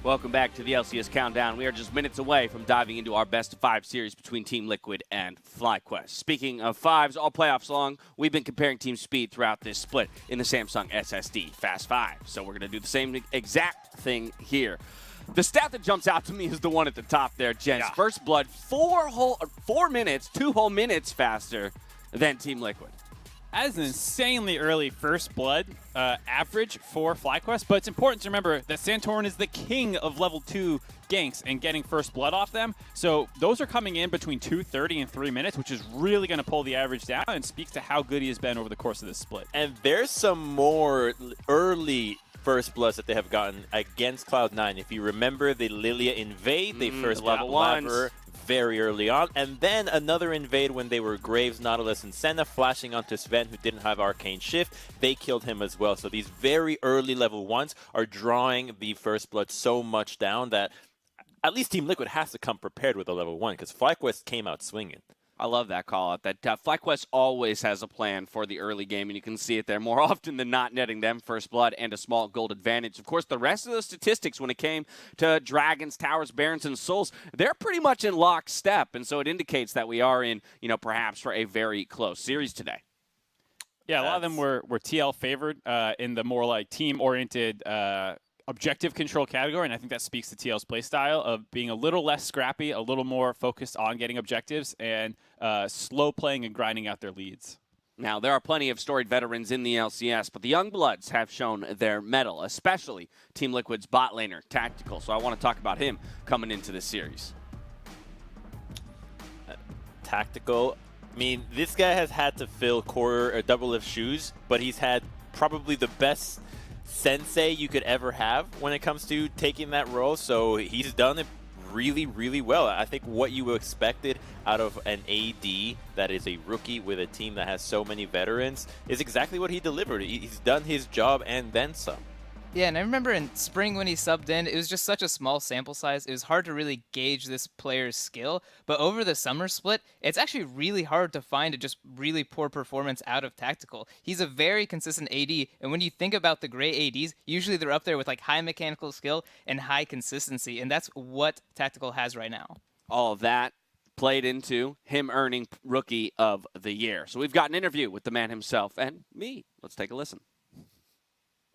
Welcome back to the LCS Countdown. We are just minutes away from diving into our best of 5 series between Team Liquid and FlyQuest. Speaking of fives, all playoffs long, we've been comparing team speed throughout this split in the Samsung SSD Fast 5. So we're going to do the same exact thing here. The stat that jumps out to me is the one at the top there, Jens. Yeah. First Blood, 4 minutes, 2 whole minutes faster than Team Liquid. That is an insanely early First Blood average for FlyQuest, but it's important to remember that Santorin is the king of level 2 ganks and getting First Blood off them. So those are coming in between 2:30 and 3 minutes, which is really going to pull the average down and speaks to how good he has been over the course of this split. And there's some more early First Bloods that they have gotten against Cloud9. If you remember the Lilia invade, they first level got Lever very early on, and then another invade when they were Graves, Nautilus, and Senna flashing onto Sven, who didn't have Arcane Shift. They killed him as well. So these very early level 1s are drawing the First Blood so much down that at least Team Liquid has to come prepared with a level 1, because FlyQuest came out swinging. I love that call out. That FlyQuest always has a plan for the early game, and you can see it there more often than not, netting them First Blood and a small gold advantage. Of course, the rest of the statistics when it came to Dragons, Towers, Barons, and Souls, they're pretty much in lockstep, and so it indicates that we are in, perhaps for a very close series today. Yeah, a lot of them were TL favored in the more like team-oriented objective control category, and I think that speaks to TL's playstyle of being a little less scrappy, a little more focused on getting objectives, and slow playing and grinding out their leads. Now, there are plenty of storied veterans in the LCS, but the young bloods have shown their mettle, especially Team Liquid's bot laner, Tactical. So I want to talk about him coming into this series. Tactical, I mean, this guy has had to fill core or double lift shoes, but he's had probably the best sensei you could ever have when it comes to taking that role, so he's done it really, really well. I think what you expected out of an AD that is a rookie with a team that has so many veterans is exactly what he delivered. He's done his job and then some. Yeah, and I remember in spring when he subbed in, it was just such a small sample size. It was hard to really gauge this player's skill. But over the summer split, it's actually really hard to find a just really poor performance out of Tactical. He's a very consistent AD, and when you think about the gray ADs, usually they're up there with like high mechanical skill and high consistency, and that's what Tactical has right now. All of that played into him earning Rookie of the Year. So we've got an interview with the man himself and me. Let's take a listen.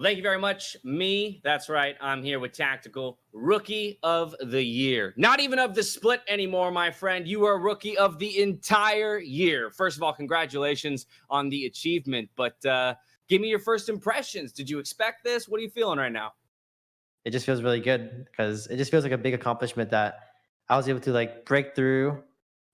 Thank you very much. Me, that's right. I'm here with Tactical, Rookie of the Year. Not even of the split anymore, my friend. You are Rookie of the entire year. First of all, congratulations on the achievement. But give me your first impressions. Did you expect this? What are you feeling right now? It just feels really good because it just feels like a big accomplishment that I was able to like break through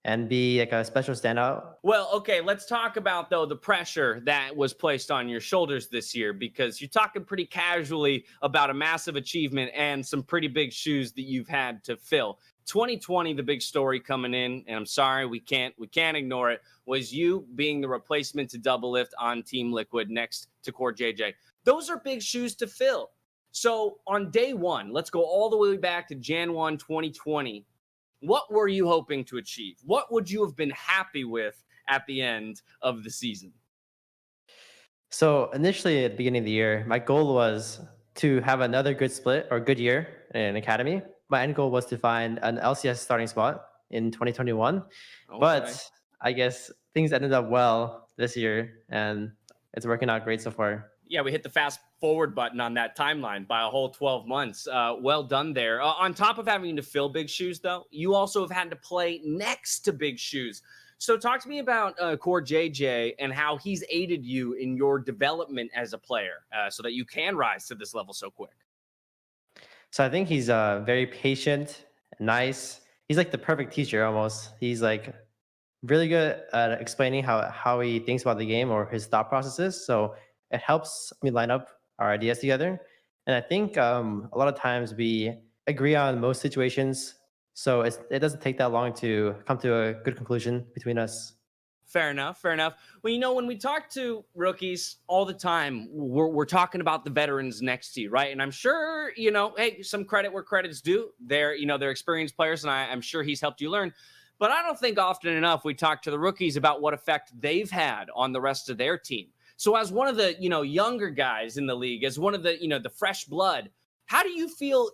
and be like a special standout. Well, okay, let's talk about, though, the pressure that was placed on your shoulders this year, because you're talking pretty casually about a massive achievement and some pretty big shoes that you've had to fill. 2020, the big story coming in, and I'm sorry, we can't ignore it, was you being the replacement to Double Lift on Team Liquid next to CoreJJ. Those are big shoes to fill. So on day one, let's go all the way back to Jan 1, 2020. What were you hoping to achieve? What would you have been happy with at the end of the season? So initially at the beginning of the year, my goal was to have another good split or good year in Academy. My end goal was to find an LCS starting spot in 2021. Okay. But I guess things ended up well this year, and it's working out great so far. Yeah, we hit the fast forward button on that timeline by a whole 12 months. Well done there. On top of having to fill big shoes, though, you also have had to play next to big shoes. So talk to me about CoreJJ and how he's aided you in your development as a player so that you can rise to this level so quick. So I think he's very patient, nice. He's like the perfect teacher almost. He's like really good at explaining how he thinks about the game or his thought processes. So it helps me line up our ideas together. And I think a lot of times we agree on most situations. So it doesn't take that long to come to a good conclusion between us. Fair enough. Fair enough. Well, you know, when we talk to rookies all the time, we're talking about the veterans next to you, right? And I'm sure, you know, hey, some credit where credit's due. They're experienced players, and I'm sure he's helped you learn. But I don't think often enough we talk to the rookies about what effect they've had on the rest of their team. So as one of the, younger guys in the league, as one of the, the fresh blood, how do you feel,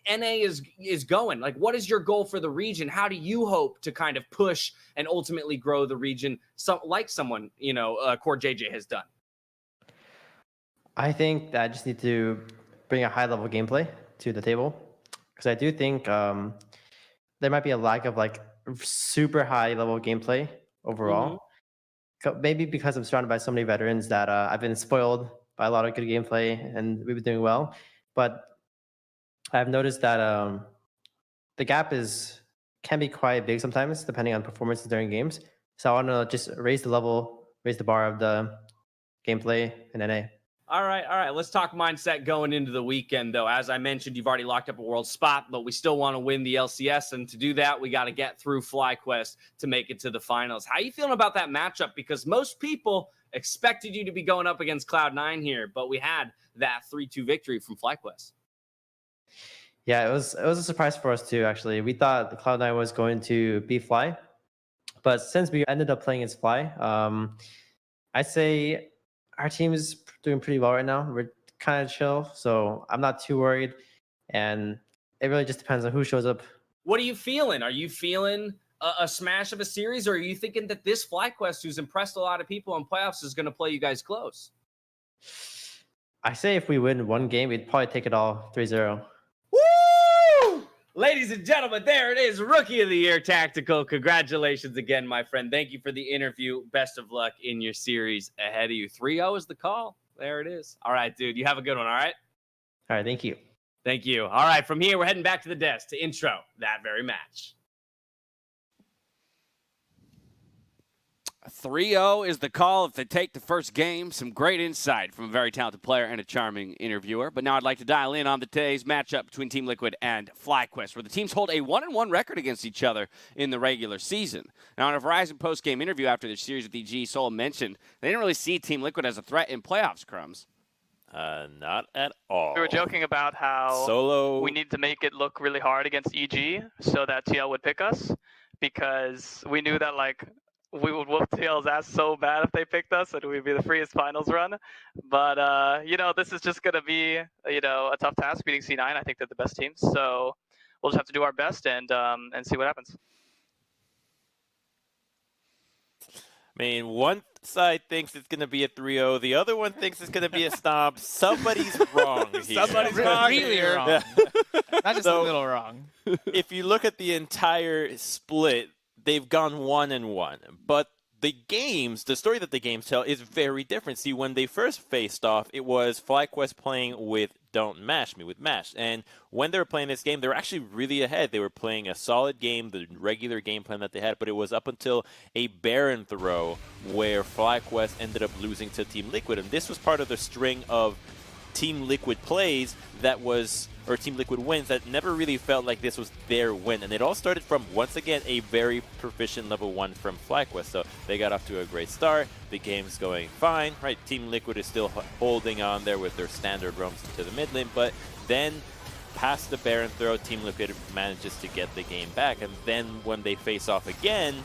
NA is going? Like, what is your goal for the region? How do you hope to kind of push and ultimately grow the region, like someone, CoreJJ has done? I think that I just need to bring a high-level gameplay to the table, because I do think there might be a lack of like super high-level gameplay overall. Maybe because I'm surrounded by so many veterans that I've been spoiled by a lot of good gameplay, and we've been doing well. But I've noticed that the gap can be quite big sometimes, depending on performances during games. So I want to just raise the level, raise the bar of the gameplay in NA. All right. Let's talk mindset going into the weekend, though. As I mentioned, you've already locked up a world spot, but we still want to win the LCS, and to do that, we got to get through FlyQuest to make it to the finals. How are you feeling about that matchup? Because most people expected you to be going up against Cloud9 here, but we had that 3-2 victory from FlyQuest. Yeah, it was a surprise for us too, actually. We thought the Cloud9 was going to beat Fly, but since we ended up playing against Fly, I'd say our team is doing pretty well right now. We're kind of chill, so I'm not too worried. And it really just depends on who shows up. What are you feeling? Are you feeling a smash of a series, or are you thinking that this FlyQuest, who's impressed a lot of people in playoffs, is going to play you guys close? I say if we win one game, we'd probably take it all 3-0. Woo! Ladies and gentlemen, there it is. Rookie of the Year Tactical. Congratulations again, my friend. Thank you for the interview. Best of luck in your series ahead of you. 3-0 is the call. There it is. All right, dude. You have a good one, all right? All right, thank you. Thank you. All right, from here, we're heading back to the desk to intro that very match. 3-0 is the call if they take the first game. Some great insight from a very talented player and a charming interviewer. But now I'd like to dial in on today's matchup between Team Liquid and FlyQuest, where the teams hold a 1-1 record against each other in the regular season. Now, in a Verizon post-game interview after the series with EG, Solo mentioned they didn't really see Team Liquid as a threat in playoffs, Crumbs. Not at all. We were joking about how Solo. we need to make it look really hard against EG so that TL would pick us, because we knew that we would whoop TL's ass so bad if they picked us, and we'd be the freest finals run. But, this is just going to be, a tough task beating C9. I think they're the best team. So we'll just have to do our best and see what happens. I mean, one side thinks it's going to be a 3-0. The other one thinks it's going to be a stomp. Somebody's wrong here. Somebody's wrong. Really wrong. Yeah. Not just a little wrong. If you look at the entire split, they've gone 1-1. But the story that the games tell is very different. See, when they first faced off, it was FlyQuest playing with Don't Mash Me, with Mash. And when they were playing this game, they were actually really ahead. They were playing a solid game, the regular game plan that they had, but it was up until a Baron throw where FlyQuest ended up losing to Team Liquid. And this was part of the string of Team Liquid plays or Team Liquid wins that never really felt like this was their win. And it all started from, once again, a very proficient level 1 from FlyQuest. So they got off to a great start. The game's going fine, right? Team Liquid is still holding on there with their standard roams into the mid lane, but then past the Baron throw, Team Liquid manages to get the game back. And then when they face off again,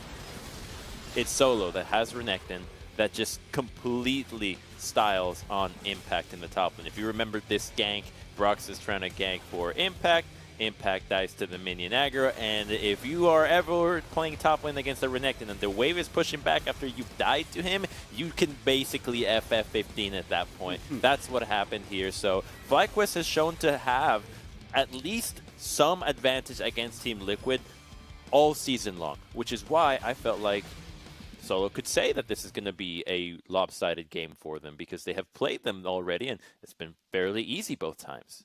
it's Solo that has Renekton that just completely styles on Impact in the top lane. If you remember this gank, Broxah is trying to gank for Impact. Impact dies to the minion aggro, and if you are ever playing top lane against a Renekton and the wave is pushing back after you've died to him, you can basically FF15 at that point. That's what happened here. So FlyQuest has shown to have at least some advantage against Team Liquid all season long, which is why I felt like Solo could say that this is going to be a lopsided game for them, because they have played them already and it's been fairly easy both times.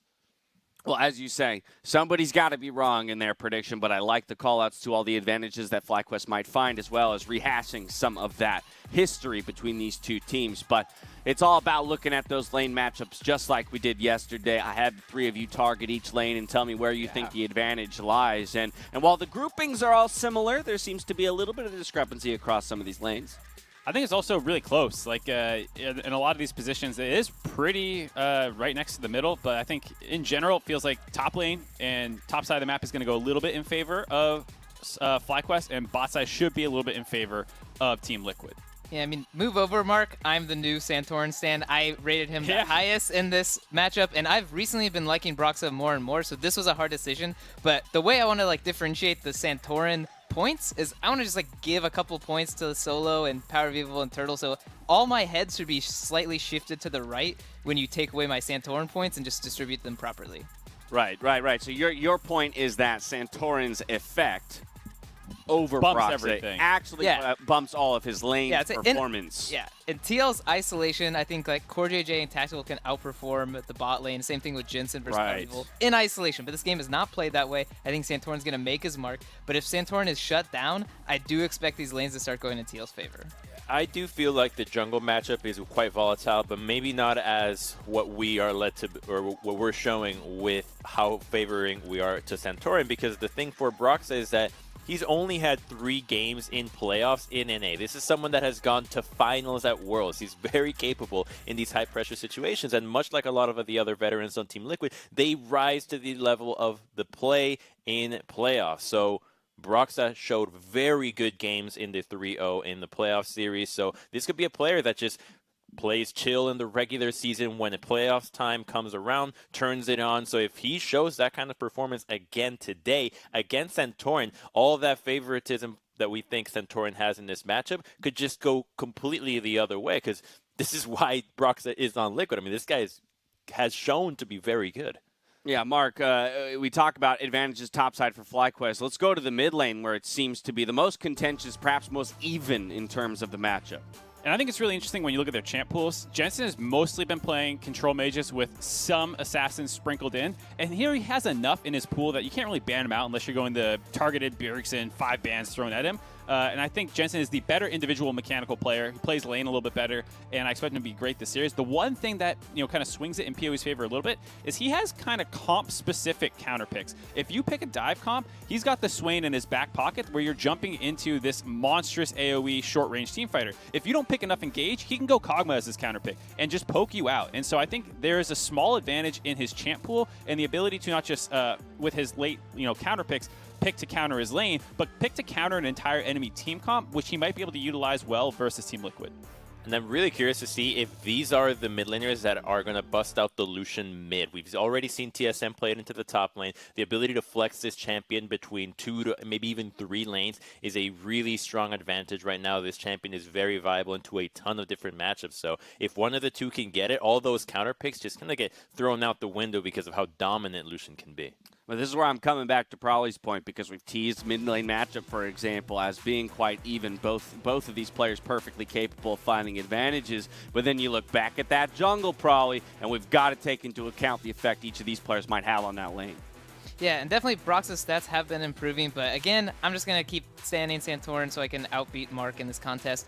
Well, as you say, somebody's got to be wrong in their prediction, but I like the call-outs to all the advantages that FlyQuest might find, as well as rehashing some of that history between these two teams. But it's all about looking at those lane matchups just like we did yesterday. I had the three of you target each lane and tell me where you think the advantage lies. And while the groupings are all similar, there seems to be a little bit of discrepancy across some of these lanes. I think it's also really close. Like in a lot of these positions, it is pretty right next to the middle. But I think in general, it feels like top lane and top side of the map is going to go a little bit in favor of FlyQuest, and bot side should be a little bit in favor of Team Liquid. Yeah, I mean, move over, Mark. I'm the new Santorin stan. I rated him the highest in this matchup, and I've recently been liking Broxah more and more, so this was a hard decision. But the way I want to like differentiate the Santorin points is I want to just like give a couple points to the solo and PowerOfEvil and Turtle, so all my heads should be slightly shifted to the right when you take away my Santorin points and just distribute them properly. Right. So your point is that Santorin's effect over Bumps Broxah everything. actually bumps all of his lane performance. In TL's isolation, I think like CoreJJ and Tactical can outperform the bot lane. Same thing with Jensen versus PowerOfEvil in isolation. But this game is not played that way. I think Santorin's going to make his mark. But if Santorin is shut down, I do expect these lanes to start going in TL's favor. I do feel like the jungle matchup is quite volatile, but maybe not as what we are led to, or what we're showing with how favoring we are to Santorin, because the thing for Broxah is that he's only had 3 games in playoffs in NA. This is someone that has gone to finals at Worlds. He's very capable in these high-pressure situations, and much like a lot of the other veterans on Team Liquid, they rise to the level of the play in playoffs. So Broxah showed very good games in the 3-0 in the playoff series, so this could be a player that just plays chill in the regular season. When the playoffs time comes around, turns it on. So if he shows that kind of performance again today against Santorin, all of that favoritism that we think Santorin has in this matchup could just go completely the other way, because this is why Broxah is on Liquid. I mean, this guy has shown to be very good. Yeah, Mark, we talk about advantages topside for FlyQuest. Let's go to the mid lane, where it seems to be the most contentious, perhaps most even in terms of the matchup. And I think it's really interesting when you look at their champ pools. Jensen has mostly been playing control mages with some assassins sprinkled in. And here he has enough in his pool that you can't really ban him out unless you're going the targeted Bjergsen, 5 bans thrown at him. And I think Jensen is the better individual mechanical player. He plays lane a little bit better, and I expect him to be great this series. The one thing that kind of swings it in PoE's favor a little bit is he has kind of comp-specific counter picks. If you pick a dive comp, he's got the Swain in his back pocket where you're jumping into this monstrous AoE short-range teamfighter. If you don't pick enough engage, he can go Kog'Maw as his counter pick and just poke you out. And so I think there is a small advantage in his champ pool and the ability to not just with his late counter picks pick to counter his lane, but pick to counter an entire enemy team comp, which he might be able to utilize well versus Team Liquid. And I'm really curious to see if these are the mid laners that are going to bust out the Lucian mid. We've already seen TSM play it into the top lane. The ability to flex this champion between 2 to maybe even 3 lanes is a really strong advantage right now. This champion is very viable into a ton of different matchups. So if one of the two can get it, all those counter picks just kind of get thrown out the window because of how dominant Lucian can be. Well, this is where I'm coming back to Prowley's point, because we've teased mid-lane matchup, for example, as being quite even. Both of these players perfectly capable of finding advantages, but then you look back at that jungle, Prowley, and we've got to take into account the effect each of these players might have on that lane. Yeah, and definitely Broxah's stats have been improving, but again, I'm just going to keep standing Santorin so I can outbeat Mark in this contest.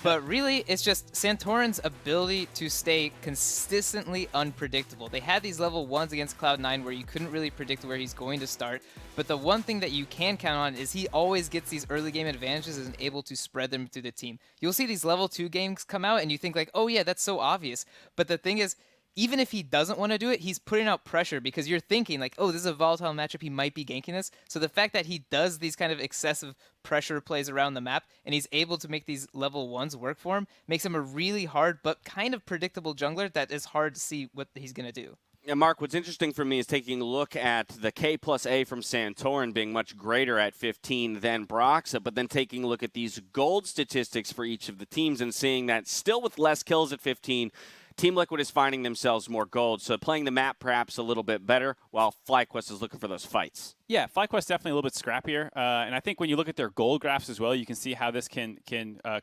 But really, it's just Santorin's ability to stay consistently unpredictable. They had these level 1s against Cloud9 where you couldn't really predict where he's going to start, but the one thing that you can count on is he always gets these early game advantages and is able to spread them through the team. You'll see these level 2 games come out and you think like, oh yeah, that's so obvious. But the thing is, even if he doesn't want to do it, he's putting out pressure because you're thinking like, oh, this is a volatile matchup, he might be ganking this. So the fact that he does these kind of excessive pressure plays around the map and he's able to make these level 1s work for him makes him a really hard but kind of predictable jungler that is hard to see what he's going to do. Yeah, Mark, what's interesting for me is taking a look at the K+A from Santorin being much greater at 15 than Broxah, but then taking a look at these gold statistics for each of the teams and seeing that still with less kills at 15, Team Liquid is finding themselves more gold, so playing the map perhaps a little bit better, while FlyQuest is looking for those fights. Yeah, FlyQuest definitely a little bit scrappier, and I think when you look at their gold graphs as well, you can see how this can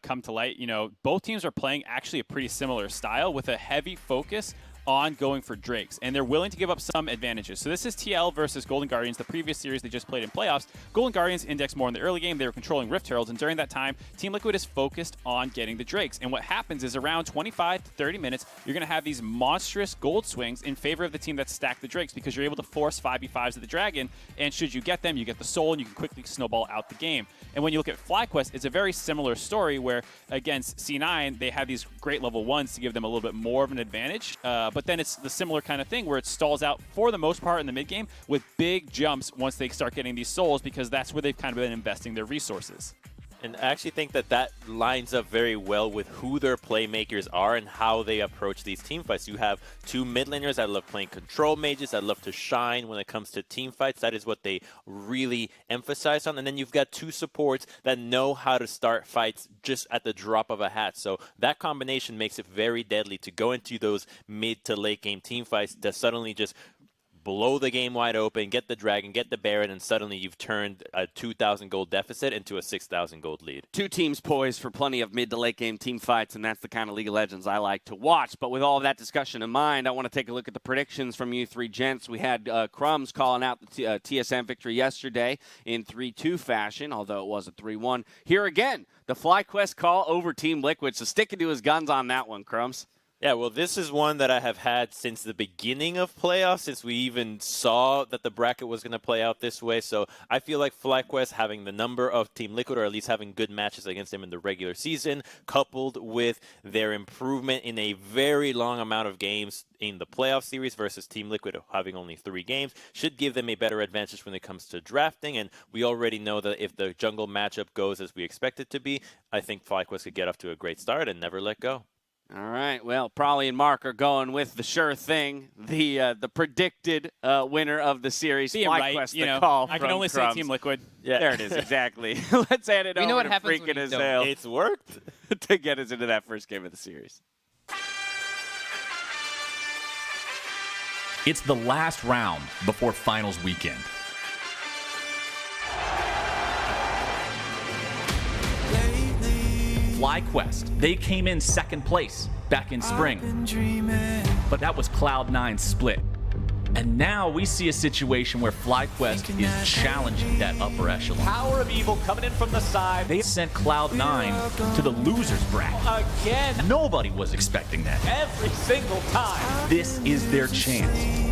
come to light. Both teams are playing actually a pretty similar style with a heavy focus on going for Drakes, and they're willing to give up some advantages. So this is TL versus Golden Guardians, the previous series they just played in playoffs. Golden Guardians indexed more in the early game. They were controlling Rift Heralds, and during that time, Team Liquid is focused on getting the Drakes. And what happens is around 25 to 30 minutes, you're going to have these monstrous gold swings in favor of the team that stacked the Drakes because you're able to force 5v5s of the Dragon, and should you get them, you get the soul, and you can quickly snowball out the game. And when you look at FlyQuest, it's a very similar story where against C9, they have these great level 1s to give them a little bit more of an advantage, but then it's the similar kind of thing where it stalls out for the most part in the mid game with big jumps once they start getting these souls, because that's where they've kind of been investing their resources. And I actually think that that lines up very well with who their playmakers are and how they approach these team fights. You have two mid laners that love playing control mages, that love to shine when it comes to team fights. That is what they really emphasize on. And then you've got two supports that know how to start fights just at the drop of a hat. So that combination makes it very deadly to go into those mid to late game team fights that suddenly just blow the game wide open, get the dragon, get the baron, and suddenly you've turned a 2,000 gold deficit into a 6,000 gold lead. Two teams poised for plenty of mid to late game team fights, and that's the kind of League of Legends I like to watch. But with all of that discussion in mind, I want to take a look at the predictions from you three gents. We had Crumbs calling out the TSM victory yesterday in 3-2 fashion, although it was a 3-1. Here again, the FlyQuest call over Team Liquid, so sticking to his guns on that one, Crumbs. Yeah, well, this is one that I have had since the beginning of playoffs, since we even saw that the bracket was going to play out this way. So I feel like FlyQuest having the number of Team Liquid, or at least having good matches against them in the regular season, coupled with their improvement in a very long amount of games in the playoff series versus Team Liquid having only 3 games, should give them a better advantage when it comes to drafting. And we already know that if the jungle matchup goes as we expect it to be, I think FlyQuest could get off to a great start and never let go. All right, well, Probably and Mark are going with the sure thing, the predicted winner of the series. Being right, FlyQuest, you the know, call I can from only Crumbs. say Team Liquid. Yeah. There it is, exactly. Let's hand it We know over what to happens when freaking you don't. Azale It's worked. to get us into that first game of the series. It's the last round before finals weekend. FlyQuest, they came in second place back in spring, but that was Cloud9's split. And now we see a situation where FlyQuest is challenging that upper echelon. PowerOfEvil coming in from the side. They sent Cloud9 to the losers bracket. Again, Nobody was expecting that. every single time. This is their chance.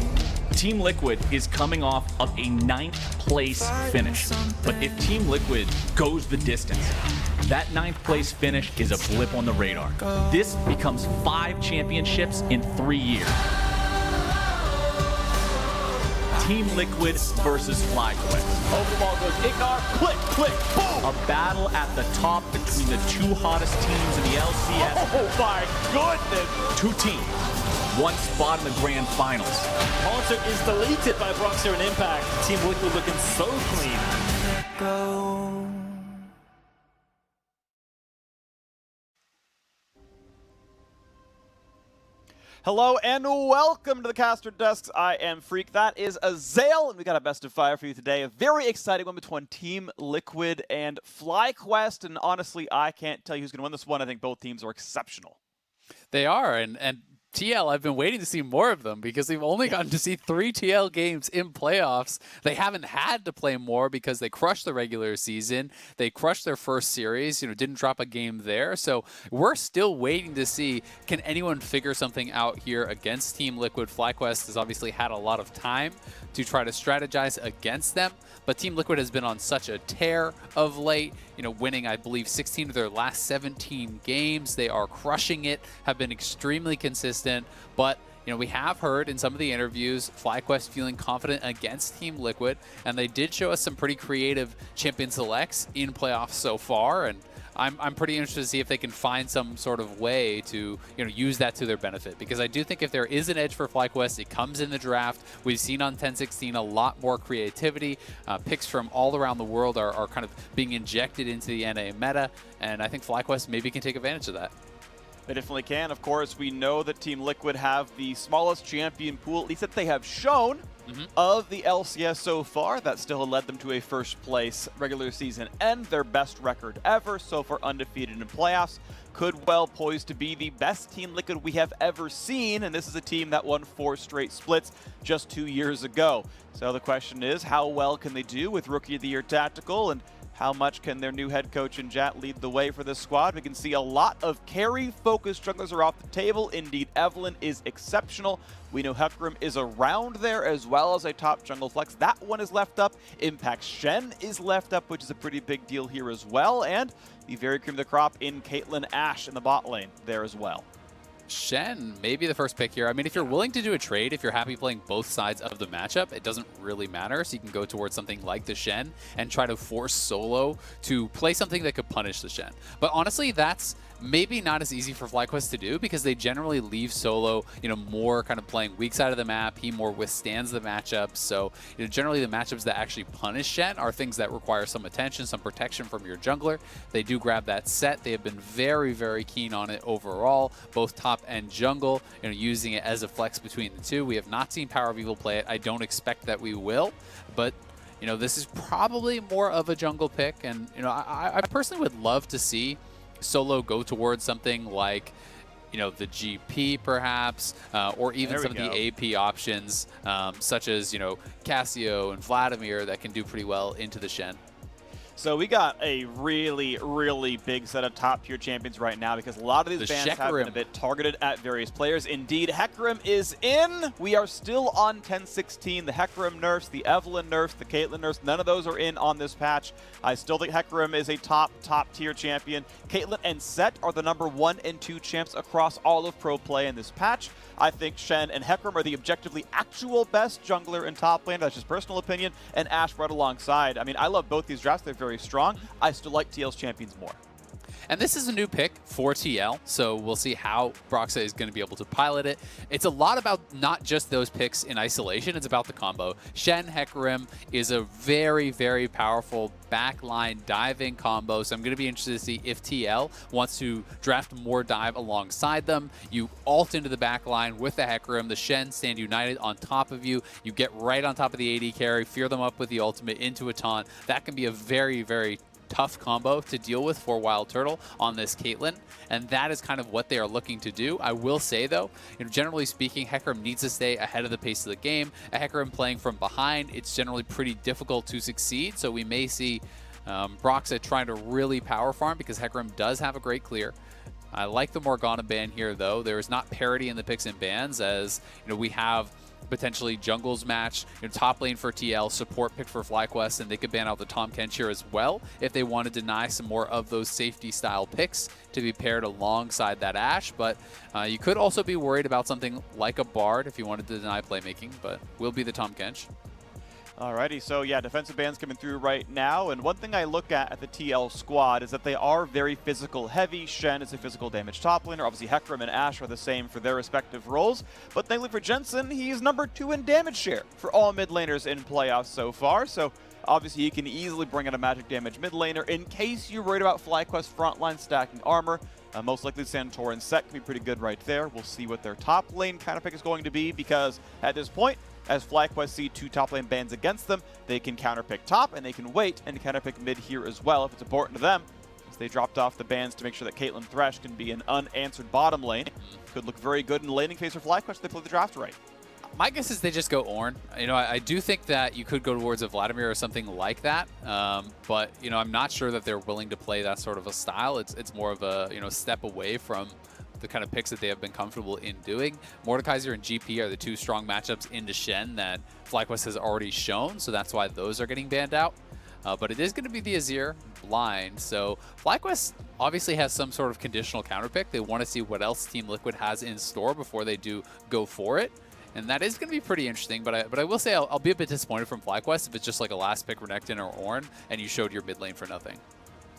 Team Liquid is coming off of a 9th place finish. But if Team Liquid goes the distance, that 9th place finish is a blip on the radar. This becomes 5 championships in 3 years. Team Liquid versus FlyQuest. Overball goes IgNar, click, click, boom! A battle at the top between the 2 hottest teams in the LCS. Oh my goodness! 2 teams, 1 spot in the grand finals. Monster is deleted by Broxah and Impact. Team Liquid looking so clean. Hello and welcome to the Caster Desks. I am Freak. That is Azale, and we got a best of 5 for you today. A very exciting one between Team Liquid and FlyQuest, and honestly, I can't tell you who's going to win this one. I think both teams are exceptional. They are, and TL, I've been waiting to see more of them because we've only gotten to see 3 TL games in playoffs. They haven't had to play more because they crushed the regular season. They crushed their first series, didn't drop a game there. So we're still waiting to see, can anyone figure something out here against Team Liquid? FlyQuest has obviously had a lot of time to try to strategize against them, but Team Liquid has been on such a tear of late, winning, I believe, 16 of their last 17 games. They are crushing it, have been extremely consistent, but we have heard in some of the interviews FlyQuest feeling confident against Team Liquid, and they did show us some pretty creative champion selects in playoffs so far, and I'm pretty interested to see if they can find some sort of way to use that to their benefit, because I do think if there is an edge for FlyQuest, it comes in the draft. We've seen on 10-16 a lot more creativity. Picks from all around the world are kind of being injected into the NA meta, and I think FlyQuest maybe can take advantage of that. They definitely can. Of course, we know that Team Liquid have the smallest champion pool, at least that they have shown, of the LCS so far. That still led them to a first place regular season and their best record ever, so far undefeated in playoffs. Could well poised to be the best Team Liquid we have ever seen, and this is a team that won 4 straight splits just 2 years ago. So the question is, how well can they do with Rookie of the Year Tactical, and how much can their new head coach and Jat lead the way for this squad? We can see a lot of carry-focused junglers are off the table. Indeed, Evelyn is exceptional. We know Hecarim is around there as well as a top jungle flex. That one is left up. Impact Shen is left up, which is a pretty big deal here as well. And the very cream of the crop in Caitlyn Ashe in the bot lane there as well. Shen may be the first pick here. I mean, if you're willing to do a trade, if you're happy playing both sides of the matchup, it doesn't really matter. So you can go towards something like the Shen and try to force Solo to play something that could punish the Shen. But honestly, that's maybe not as easy for FlyQuest to do because they generally leave Solo, more kind of playing weak side of the map. He more withstands the matchups. So, generally the matchups that actually punish Shen are things that require some attention, some protection from your jungler. They do grab that Sett. They have been very, very keen on it overall, both top and jungle, using it as a flex between the two. We have not seen PowerOfEvil play it. I don't expect that we will, but this is probably more of a jungle pick. And, I personally would love to see Solo go towards something like, the GP perhaps, or even some of the AP options, such as, Cassio and Vladimir that can do pretty well into the Shen. So we got a really, really big set of top-tier champions right now because a lot of these bans have been a bit targeted at various players. Indeed, Hecarim is in. We are still on 10-16. The Hecarim nerfs, the Evelynn nerfs, the Caitlyn nerfs, none of those are in on this patch. I still think Hecarim is a top-tier champion. Caitlyn and Sett are the number 1 and 2 champs across all of pro play in this patch. I think Shen and Hecarim are the objectively actual best jungler in top lane. That's just personal opinion. And Ashe right alongside. I mean, I love both these drafts. They're very strong. I still like TL's champions more. And this is a new pick for TL, so we'll see how Broxah is going to be able to pilot it. It's a lot about not just those picks in isolation, it's about the combo. Shen Hecarim is a very, very powerful backline diving combo, so I'm going to be interested to see if TL wants to draft more dive alongside them. You ult into the backline with the Hecarim, the Shen stand united on top of you. You get right on top of the AD carry, fear them up with the ultimate into a taunt. That can be a very, very tough combo to deal with for WildTurtle on this Caitlyn, and that is kind of what they are looking to do. I will say though, generally speaking, Hecarim needs to stay ahead of the pace of the game. A Hecarim playing from behind, it's generally pretty difficult to succeed, so we may see Broxah trying to really power farm because Hecarim does have a great clear. I like the Morgana ban here though. There is not parity in the picks and bans, as we have potentially jungles match, top lane for TL, support pick for FlyQuest, and they could ban out the Tahm Kench here as well if they want to deny some more of those safety style picks to be paired alongside that Ashe. But you could also be worried about something like a Bard if you wanted to deny playmaking, but will be the Tahm Kench. Alrighty, so yeah, defensive bans coming through right now, and one thing I look at the TL squad is that they are very physical heavy. Shen is a physical damage top laner. Obviously, Hecarim and Ashe are the same for their respective roles, but thankfully for Jensen, he's number 2 in damage share for all mid laners in playoffs so far, so obviously you can easily bring in a magic damage mid laner in case you're worried about FlyQuest frontline stacking armor. Most likely Santorin Sett can be pretty good right there. We'll see what their top lane kind of pick is going to be, because at this point, as FlyQuest see 2 top lane bans against them, they can counterpick top, and they can wait and counterpick mid here as well if it's important to them, as they dropped off the bans to make sure that Caitlyn Thresh can be an unanswered bottom lane. Could look very good in the laning phase for FlyQuest if they play the draft right. My guess is they just go Ornn. I do think that you could go towards a Vladimir or something like that, but I'm not sure that they're willing to play that sort of a style. It's more of a step away from the kind of picks that they have been comfortable in doing. Mordekaiser and GP are the 2 strong matchups into Shen that FlyQuest has already shown, so that's why those are getting banned out. But it is going to be the Azir blind, so FlyQuest obviously has some sort of conditional counterpick. They want to see what else Team Liquid has in store before they do go for it. And that is going to be pretty interesting, but I will say I'll be a bit disappointed from FlyQuest if it's just like a last pick Renekton or Ornn and you showed your mid lane for nothing.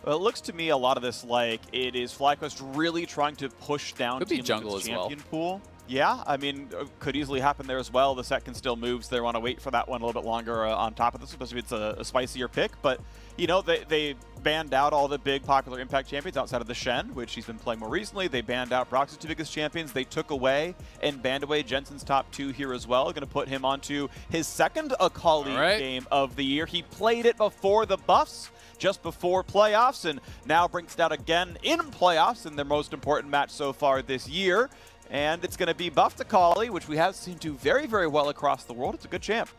Well, it looks to me a lot of this like it is FlyQuest really trying to push down Could be jungle as well. Pool. Yeah, I mean, could easily happen there as well. The Sett can still move, so they want to wait for that one a little bit longer on top of this, especially if it's a spicier pick. But, they banned out all the big popular impact champions outside of the Shen, which he's been playing more recently. They banned out Broxah's 2 biggest champions. They took away and banned away Jensen's top 2 here as well. Going to put him onto his 2nd Akali game of the year. He played it before the buffs, just before playoffs, and now brings it out again in playoffs in their most important match so far this year. And it's going to be buffed Akali, which we have seen do very, very well across the world. It's a good champ.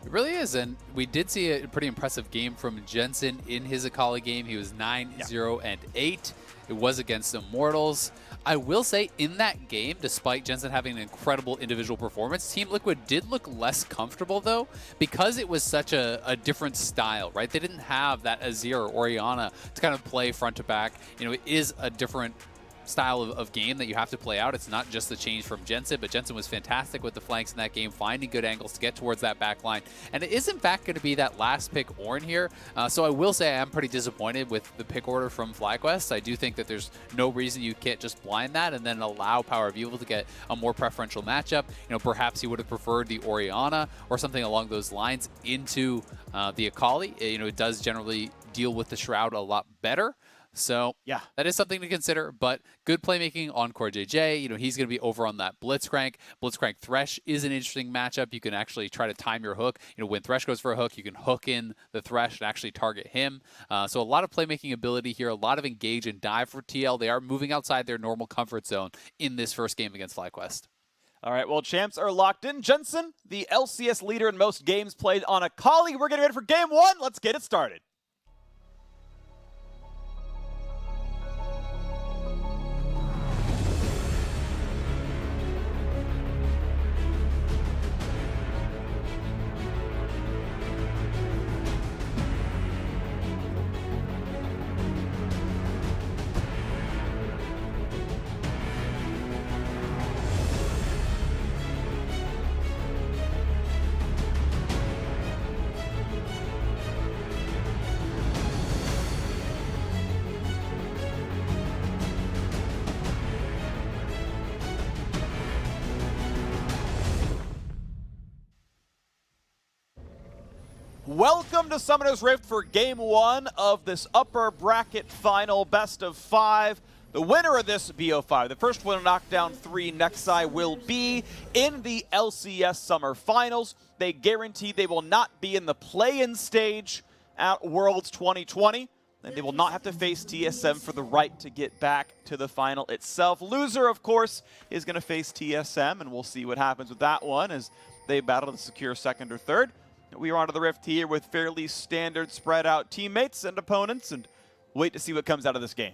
It really is, and we did see a pretty impressive game from Jensen in his Akali game. He was 9-0-8. It was against Immortals. I will say, in that game, despite Jensen having an incredible individual performance, Team Liquid did look less comfortable, though, because it was such a different style, right? They didn't have that Azir or Orianna to kind of play front to back. It is a different style of game that you have to play out. It's not just the change from Jensen, but Jensen was fantastic with the flanks in that game, finding good angles to get towards that back line. And it is, in fact, going to be that last pick Ornn here. So I will say I am pretty disappointed with the pick order from FlyQuest. I do think that there's no reason you can't just blind that and then allow PowerOfEvil to get a more preferential matchup. You know, perhaps he would have preferred the Orianna or something along those lines into the Akali. You know, it does generally deal with the Shroud a lot better. So yeah, that is something to consider, but good playmaking on CoreJJ. You know, he's going to be over on that Blitzcrank. Blitzcrank Thresh is an interesting matchup. You can actually try to time your hook. You know, when Thresh goes for a hook, you can hook in the Thresh and actually target him. So a lot of playmaking ability here, a lot of engage and dive for TL. They are moving outside their normal comfort zone in this first game against FlyQuest. All right, well, champs are locked in. Jensen, the LCS leader in most games played on Akali. We're getting ready for game one. Let's get it started. Welcome to Summoner's Rift for Game 1 of this upper bracket final best of 5. The winner of this BO5, the first one to knock down 3 Nexi, will be in the LCS Summer Finals. They guarantee they will not be in the play-in stage at Worlds 2020. And they will not have to face TSM for the right to get back to the final itself. Loser, of course, is going to face TSM, and we'll see what happens with that one as they battle to secure second or third. We are onto the Rift here with fairly standard spread out teammates and opponents, and wait to see what comes out of this game.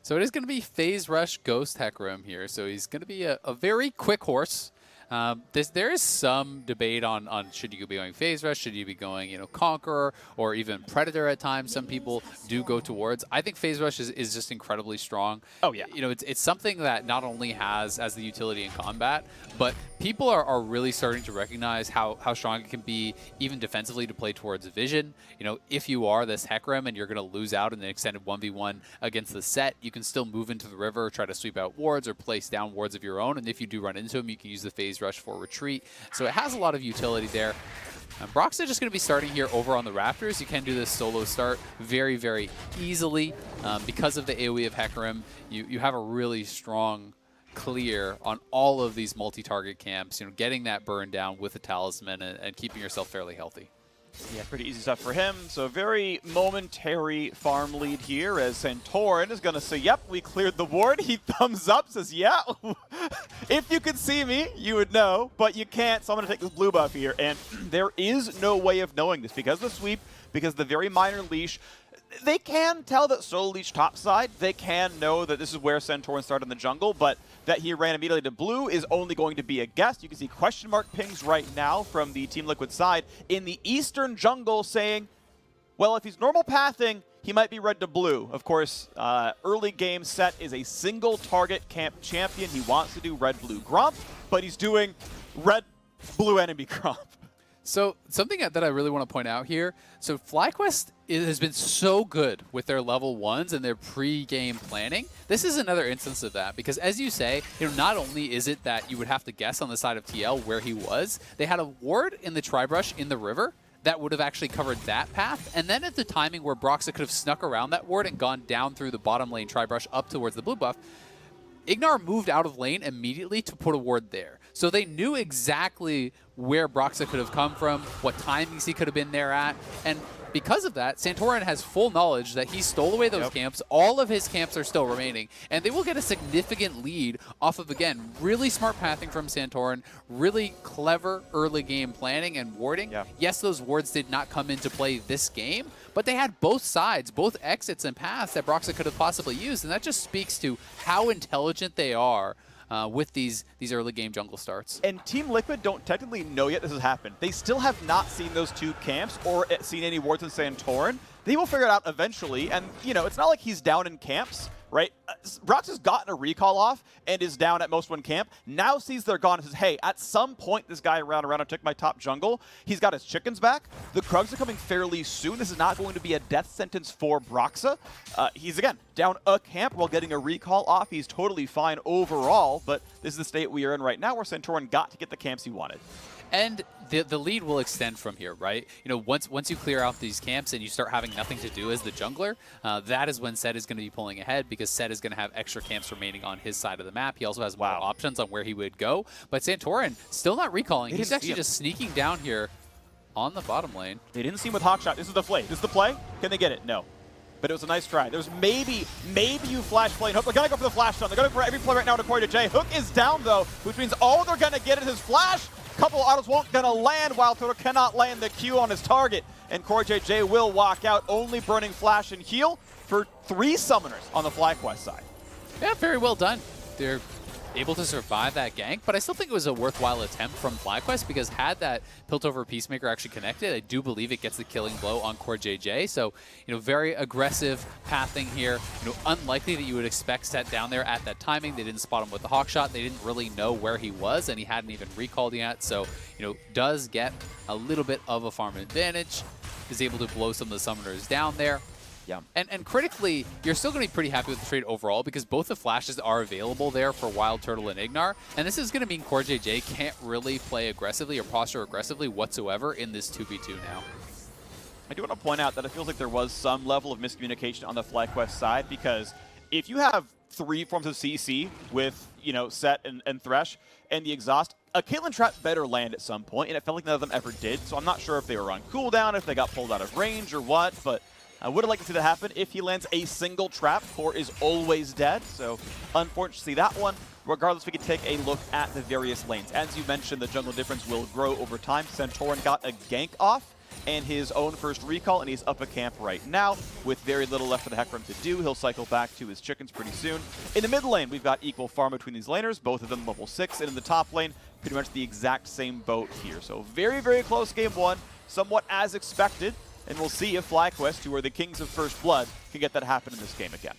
So it is going to be Phase Rush Ghost Hecarim here. So he's going to be a very quick horse. There is some debate on should you be going Phase Rush, should you be going, you know, Conqueror, or even Predator at times. Some people do go towards. I think Phase Rush is just incredibly strong. Oh, yeah. You know, it's something that not only has as the utility in combat, but people are really starting to recognize how strong it can be, even defensively, to play towards Vision. You know, if you are this Hecarim and you're going to lose out in the extended 1v1 against the Sett, you can still move into the river, try to sweep out wards, or place down wards of your own. And if you do run into him, you can use the Phase Rush for retreat. So it has a lot of utility there. Broxah just going to be starting here over on the Raptors. You can do this solo start very, very easily. Because of the AoE of Hecarim, you have a really strong clear on all of these multi-target camps, you know, getting that burn down with a talisman and keeping yourself fairly healthy. Yeah, pretty easy stuff for him. So a very momentary farm lead here as Santorin is going to say, yep, we cleared the ward. He thumbs up, says, yeah, if you could see me, you would know, but you can't, so I'm going to take this blue buff here. And there is no way of knowing this because of the sweep, because of the very minor leash. They can tell that solo leech topside. They can know that this is where Santorin started in the jungle, but that he ran immediately to blue is only going to be a guess. You can see question mark pings right now from the Team Liquid side in the eastern jungle saying, well, if he's normal pathing, he might be red to blue. Of course, early game Sett is a single target camp champion. He wants to do red-blue Gromp, but he's doing red-blue enemy Gromp. So something that I really want to point out here, so FlyQuest has been so good with their level 1s and their pre-game planning. This is another instance of that because, as you say, you know, not only is it that you would have to guess on the side of TL where he was, they had a ward in the Tri-Brush in the river that would have actually covered that path, and then at the timing where Broxah could have snuck around that ward and gone down through the bottom lane Tri-Brush up towards the blue buff, IgNar moved out of lane immediately to put a ward there. So they knew exactly where Broxah could have come from, what timings he could have been there at, and because of that, Santorin has full knowledge that he stole away those camps. All of his camps are still remaining, and they will get a significant lead off of, again, really smart pathing from Santorin, really clever early game planning and warding. Yes, those wards did not come into play this game, but they had both sides, both exits and paths that Broxah could have possibly used, and that just speaks to how intelligent they are with these early game jungle starts. And Team Liquid don't technically know yet this has happened. They still have not seen those two camps or seen any wards in Santorin. They will figure it out eventually, and you know, it's not like he's down in camps. right? Broxah's gotten a recall off and is down at most one camp. Now sees they're gone and says, hey, at some point this guy ran around and took my top jungle. He's got his chickens back. The Krugs are coming fairly soon. This is not going to be a death sentence for Broxah. He's, again, down a camp while getting a recall off. He's totally fine overall, but this is the state we are in right now where Santorin got to get the camps he wanted. And the lead will extend from here, right? You know, once you clear out these camps and you start having nothing to do as the jungler, that is when Sett is going to be pulling ahead, because Sett is going to have extra camps remaining on his side of the map. He also has more options on where he would go. But Santorin still not recalling. He's actually just sneaking down here on the bottom lane. They didn't see him with Hawkshot. This is the play. This is the play. Can they get it? No. But it was a nice try. There's maybe you flash play and Hook. They're going to go for the flash down. They're going to go for every play right now to CoreJJ. Hook is down, though, which means all they're going to get is his flash. Couple autos won't gonna land. WildTurtle cannot land the Q on his target, and CoreJJ will walk out, only burning flash and heal for 3 summoners on the FlyQuest side. Yeah, very well done. They're able to survive that gank, but I still think it was a worthwhile attempt from FlyQuest, because had that Piltover Peacemaker actually connected, I do believe it gets the killing blow on CoreJJ. So, you know, very aggressive pathing here. You know, unlikely that you would expect Sett down there at that timing. They didn't spot him with the Hawkshot. They didn't really know where he was, and he hadn't even recalled yet. So, you know, does get a little bit of a farm advantage. Is able to blow some of the summoners down there. Yeah. And critically, you're still going to be pretty happy with the trade overall, because both the flashes are available there for WildTurtle and IgNar. And this is going to mean CoreJJ can't really play aggressively or posture aggressively whatsoever in this 2v2 now. I do want to point out that it feels like there was some level of miscommunication on the FlyQuest side, because if you have 3 forms of CC with, you know, Sett and Thresh and the exhaust, a Caitlyn trap better land at some point, and it felt like none of them ever did. So I'm not sure if they were on cooldown, if they got pulled out of range or what, but I would have liked to see that happen. If he lands a single trap, Core is always dead. So unfortunate to see that one. Regardless, we can take a look at the various lanes. As you mentioned, the jungle difference will grow over time. Santorin got a gank off and his own first recall, and he's up a camp right now with very little left for the Hecarim to do. He'll cycle back to his chickens pretty soon. In the mid lane, we've got equal farm between these laners, both of them level 6, and in the top lane, pretty much the exact same boat here. So very, very close game 1, somewhat as expected. And we'll see if FlyQuest, who are the kings of First Blood, can get that to happen in this game again.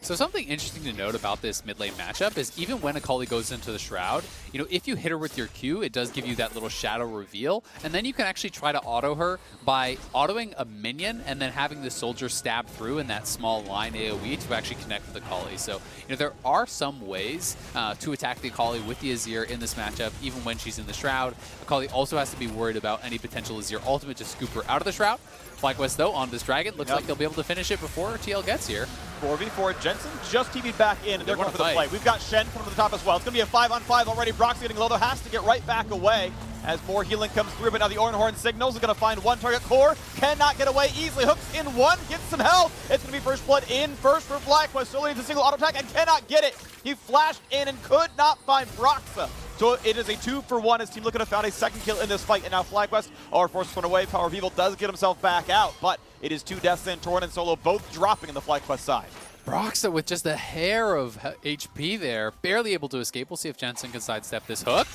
So something interesting to note about this mid lane matchup is even when Akali goes into the Shroud, you know, if you hit her with your Q, it does give you that little shadow reveal, and then you can actually try to auto her by autoing a minion and then having the soldier stab through in that small line AoE to actually connect with Akali. So, you know, there are some ways to attack the Akali with the Azir in this matchup, even when she's in the Shroud. Akali also has to be worried about any potential Azir ultimate to scoop her out of the Shroud. FlyQuest, though, on this Dragon, looks like they'll be able to finish it before TL gets here. 4v4, Jensen just TV'd back in, and they're going for the play. We've got Shen coming to the top as well. It's going to be a 5-on-5 already. Broxah getting low, though, has to get right back away as more healing comes through, but now the Ornn signals is going to find one target. Core cannot get away easily. Hooks in one, gets some health. It's going to be first blood in first for FlyQuest. Still needs a single auto attack and cannot get it. He flashed in and could not find Broxah. So it is a 2-for-1 as Team Liquid have found a second kill in this fight, and now FlyQuest are forced to run away. PowerOfEvil does get himself back out, but it is 2 deaths. Santorin and Solo both dropping in the FlyQuest side. Broxah with just a hair of HP there, barely able to escape. We'll see if Jensen can sidestep this hook.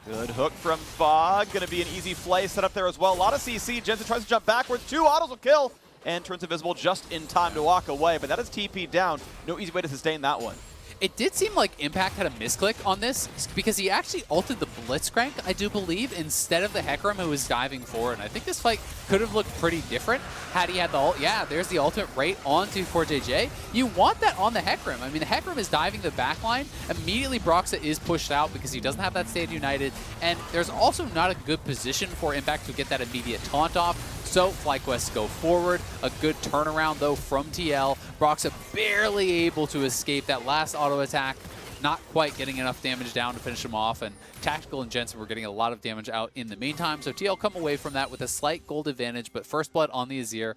Good hook from Fog. Going to be an easy flay set up there as well. A lot of CC. Jensen tries to jump backwards. 2 autos will kill and turns invisible just in time to walk away, but that is TP down. No easy way to sustain that one. It did seem like Impact had a misclick on this, because he actually ulted the Blitzcrank, I do believe, instead of the Hecarim, who was diving forward. And I think this fight could have looked pretty different had he had the ult. Yeah, there's the ultimate right onto CoreJJ. You want that on the Hecarim. I mean, the Hecarim is diving the backline. Immediately, Broxah is pushed out because he doesn't have that Stand United. And there's also not a good position for Impact to get that immediate taunt off. So FlyQuest go forward. A good turnaround, though, from TL. Broxah barely able to escape that last auto attack. Not quite getting enough damage down to finish him off. And Tactical and Jensen were getting a lot of damage out in the meantime. So TL come away from that with a slight gold advantage. But first blood on the Azir.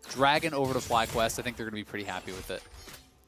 Dragon over to FlyQuest. I think they're going to be pretty happy with it.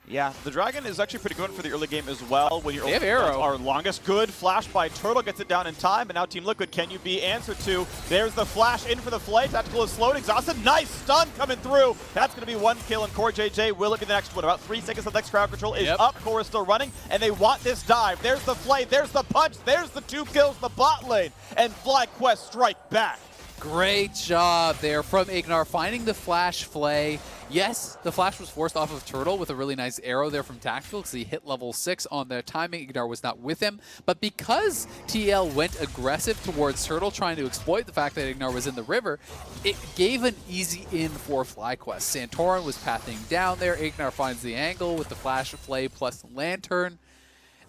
Yeah, the Dragon is actually pretty good for the early game as well. When your they have arrow. Our longest. Good flash by Turtle, gets it down in time, but now Team Liquid, can you be answered to? There's the flash in for the flay. Tactical is slowed, exhausted. Nice stun coming through. That's going to be 1 kill, and CoreJJ will it be the next one? About 3 seconds of next crowd control is up. Core is still running, and they want this dive. There's the flay, there's the punch, there's the 2 kills, the bot lane, and FlyQuest strike back. Great job there from IgNar, finding the flash flay. Yes, the flash was forced off of Turtle with a really nice arrow there from Tactical because he hit level 6 on the timing. IgNar was not with him. But because TL went aggressive towards Turtle, trying to exploit the fact that IgNar was in the river, it gave an easy in for FlyQuest. Santorin was pathing down there. IgNar finds the angle with the flash flay plus lantern.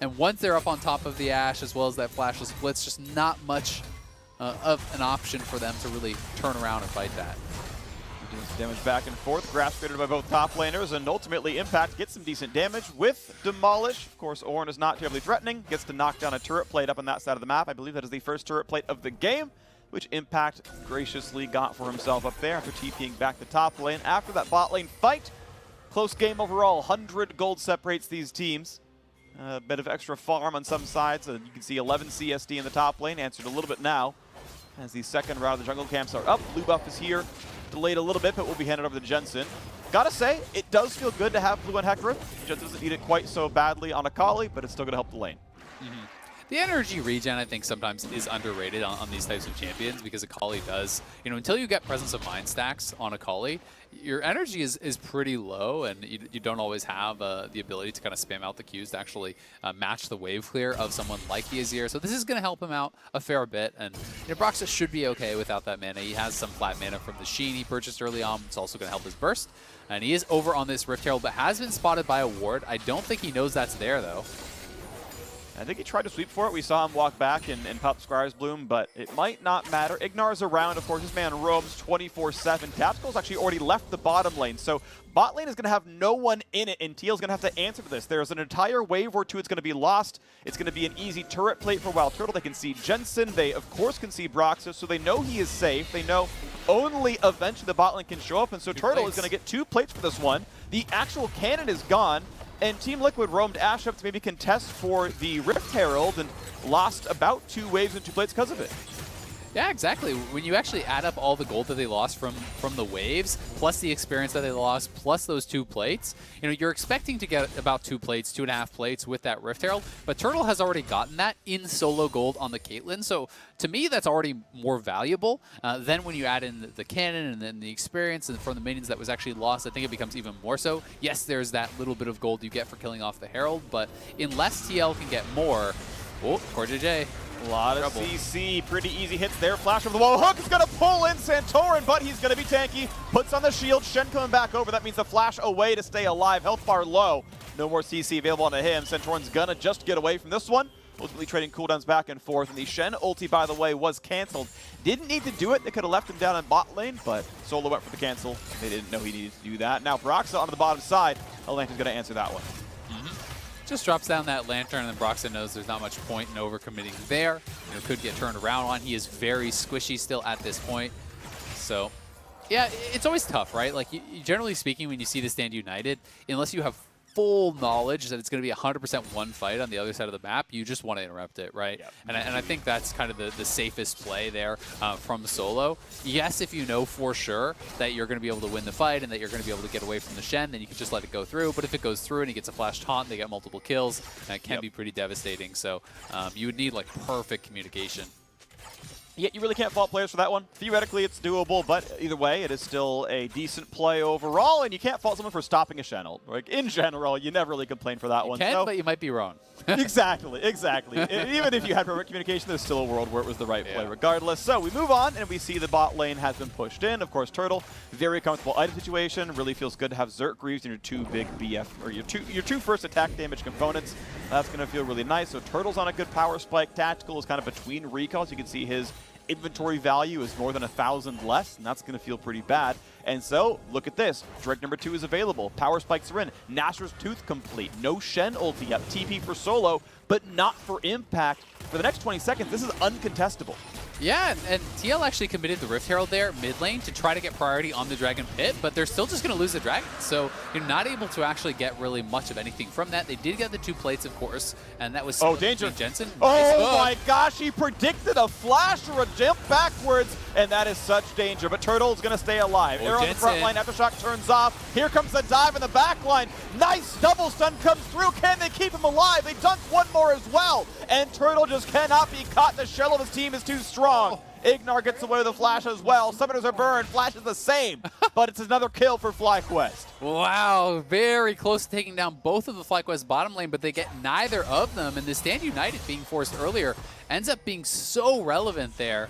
And once they're up on top of the Ashe, as well as that flashless blitz, just not much of an option for them to really turn around and fight that. Doing some damage back and forth, grasp created by both top laners, and ultimately Impact gets some decent damage with Demolish. Of course, Ornn is not terribly threatening, gets to knock down a turret plate up on that side of the map. I believe that is the first turret plate of the game, which Impact graciously got for himself up there after TPing back to top lane. After that bot lane fight, close game overall, 100 gold separates these teams. A bit of extra farm on some sides, and you can see 11 CSD in the top lane, answered a little bit now. As the second round of the jungle camps are up, blue buff is here, delayed a little bit, but will be handed over to Jensen. Gotta say, it does feel good to have blue on Hecarim. Jensen doesn't need it quite so badly on Akali, but it's still gonna help the lane. The energy regen, I think, sometimes is underrated on these types of champions because Akali does, until you get presence of mind stacks on Akali, your energy is pretty low, and you don't always have the ability to kind of spam out the Qs to actually match the wave clear of someone like the Azir. So this is going to help him out a fair bit, and Broxah should be okay without that mana. He has some flat mana from the Shen he purchased early on. It's also going to help his burst, and he is over on this Rift Herald, but has been spotted by a ward. I don't think he knows that's there, though. I think he tried to sweep for it. We saw him walk back and pop Squire's Bloom, but it might not matter. IgNar's around. Of course, this man roams 24/7. Tactical's actually already left the bottom lane, so bot lane is going to have no one in it, and TL's going to have to answer to this. There's an entire wave or two it's going to be lost. It's going to be an easy turret plate for WildTurtle. They can see Jensen. They, of course, can see Broxah, so they know he is safe. They know only eventually the bot lane can show up, and so Turtle is going to get 2 plates for this one. The actual cannon is gone. And Team Liquid roamed Ashe up to maybe contest for the Rift Herald and lost about 2 waves and 2 plates because of it. Yeah, exactly. When you actually add up all the gold that they lost from the waves, plus the experience that they lost, plus those 2 plates, you're expecting to get about 2 plates, 2.5 plates with that Rift Herald, but Turtle has already gotten that in solo gold on the Caitlyn, so to me that's already more valuable. Then when you add in the cannon and then the experience and from the minions that was actually lost, I think it becomes even more so. Yes, there's that little bit of gold you get for killing off the Herald, but unless TL can get more, CoreJJ. A lot of CC, pretty easy hits there. Flash over the wall. Hook is going to pull in Santorin, but he's going to be tanky. Puts on the shield. Shen coming back over. That means the flash away to stay alive. Health bar low. No more CC available onto him. Santorin's going to just get away from this one. Ultimately trading cooldowns back and forth. And the Shen ulti, by the way, was canceled. Didn't need to do it. They could have left him down in bot lane, but Solo went for the cancel. They didn't know he needed to do that. Now Broxah onto the bottom side. Atlanta's going to answer that one. Just drops down that lantern, and then Broxah knows there's not much point in overcommitting there. Could get turned around on. He is very squishy still at this point. So, yeah, it's always tough, right? Like, generally speaking, when you see the stand united, unless you have full knowledge that it's going to be 100% one fight on the other side of the map, you just want to interrupt it, right? Yep. And I think that's kind of the safest play there from Solo. Yes, if you know for sure that you're going to be able to win the fight and that you're going to be able to get away from the Shen, then you can just let it go through. But if it goes through and he gets a flash taunt, they get multiple kills, that can be pretty devastating. So you would need like perfect communication. Yeah, you really can't fault players for that one. Theoretically, it's doable, but either way, it is still a decent play overall, and you can't fault someone for stopping a Shen ult. Like, in general, you never really complain for that one. You can, but you might be wrong. Exactly. Even if you had perfect communication, there's still a world where it was the right play regardless. So we move on, and we see the bot lane has been pushed in. Of course, Turtle, very comfortable item situation. Really feels good to have Zerk Greaves in your 2 big BF, or your two first attack damage components. That's going to feel really nice. So Turtle's on a good power spike. Tactical is kind of between recalls. You can see his inventory value is more than 1,000 less, and that's going to feel pretty bad. And so, look at this. Drake number 2 is available. Power spikes are in. Nashor's Tooth complete. No Shen ulti up. TP for Solo, but not for Impact. For the next 20 seconds, this is uncontestable. Yeah, and TL actually committed the Rift Herald there mid lane to try to get priority on the Dragon Pit, but they're still just going to lose the Dragon. So you're not able to actually get really much of anything from that. They did get the 2 plates, of course, and that was danger. Jensen. Oh my gosh, he predicted a flash or a jump backwards, and that is such danger. But Turtle's going to stay alive. Arrow on the front line, Aftershock turns off. Here comes the dive in the back line. Nice double stun comes through. Can they keep him alive? They dunk one more as well. And Turtle just cannot be caught. The shell of his team is too strong. IgNar gets away with the flash as well. Summoners are burned. Flash is the same, but it's another kill for FlyQuest. Wow, very close to taking down both of the FlyQuest bottom lane, but they get neither of them. And the Stand United being forced earlier ends up being so relevant there.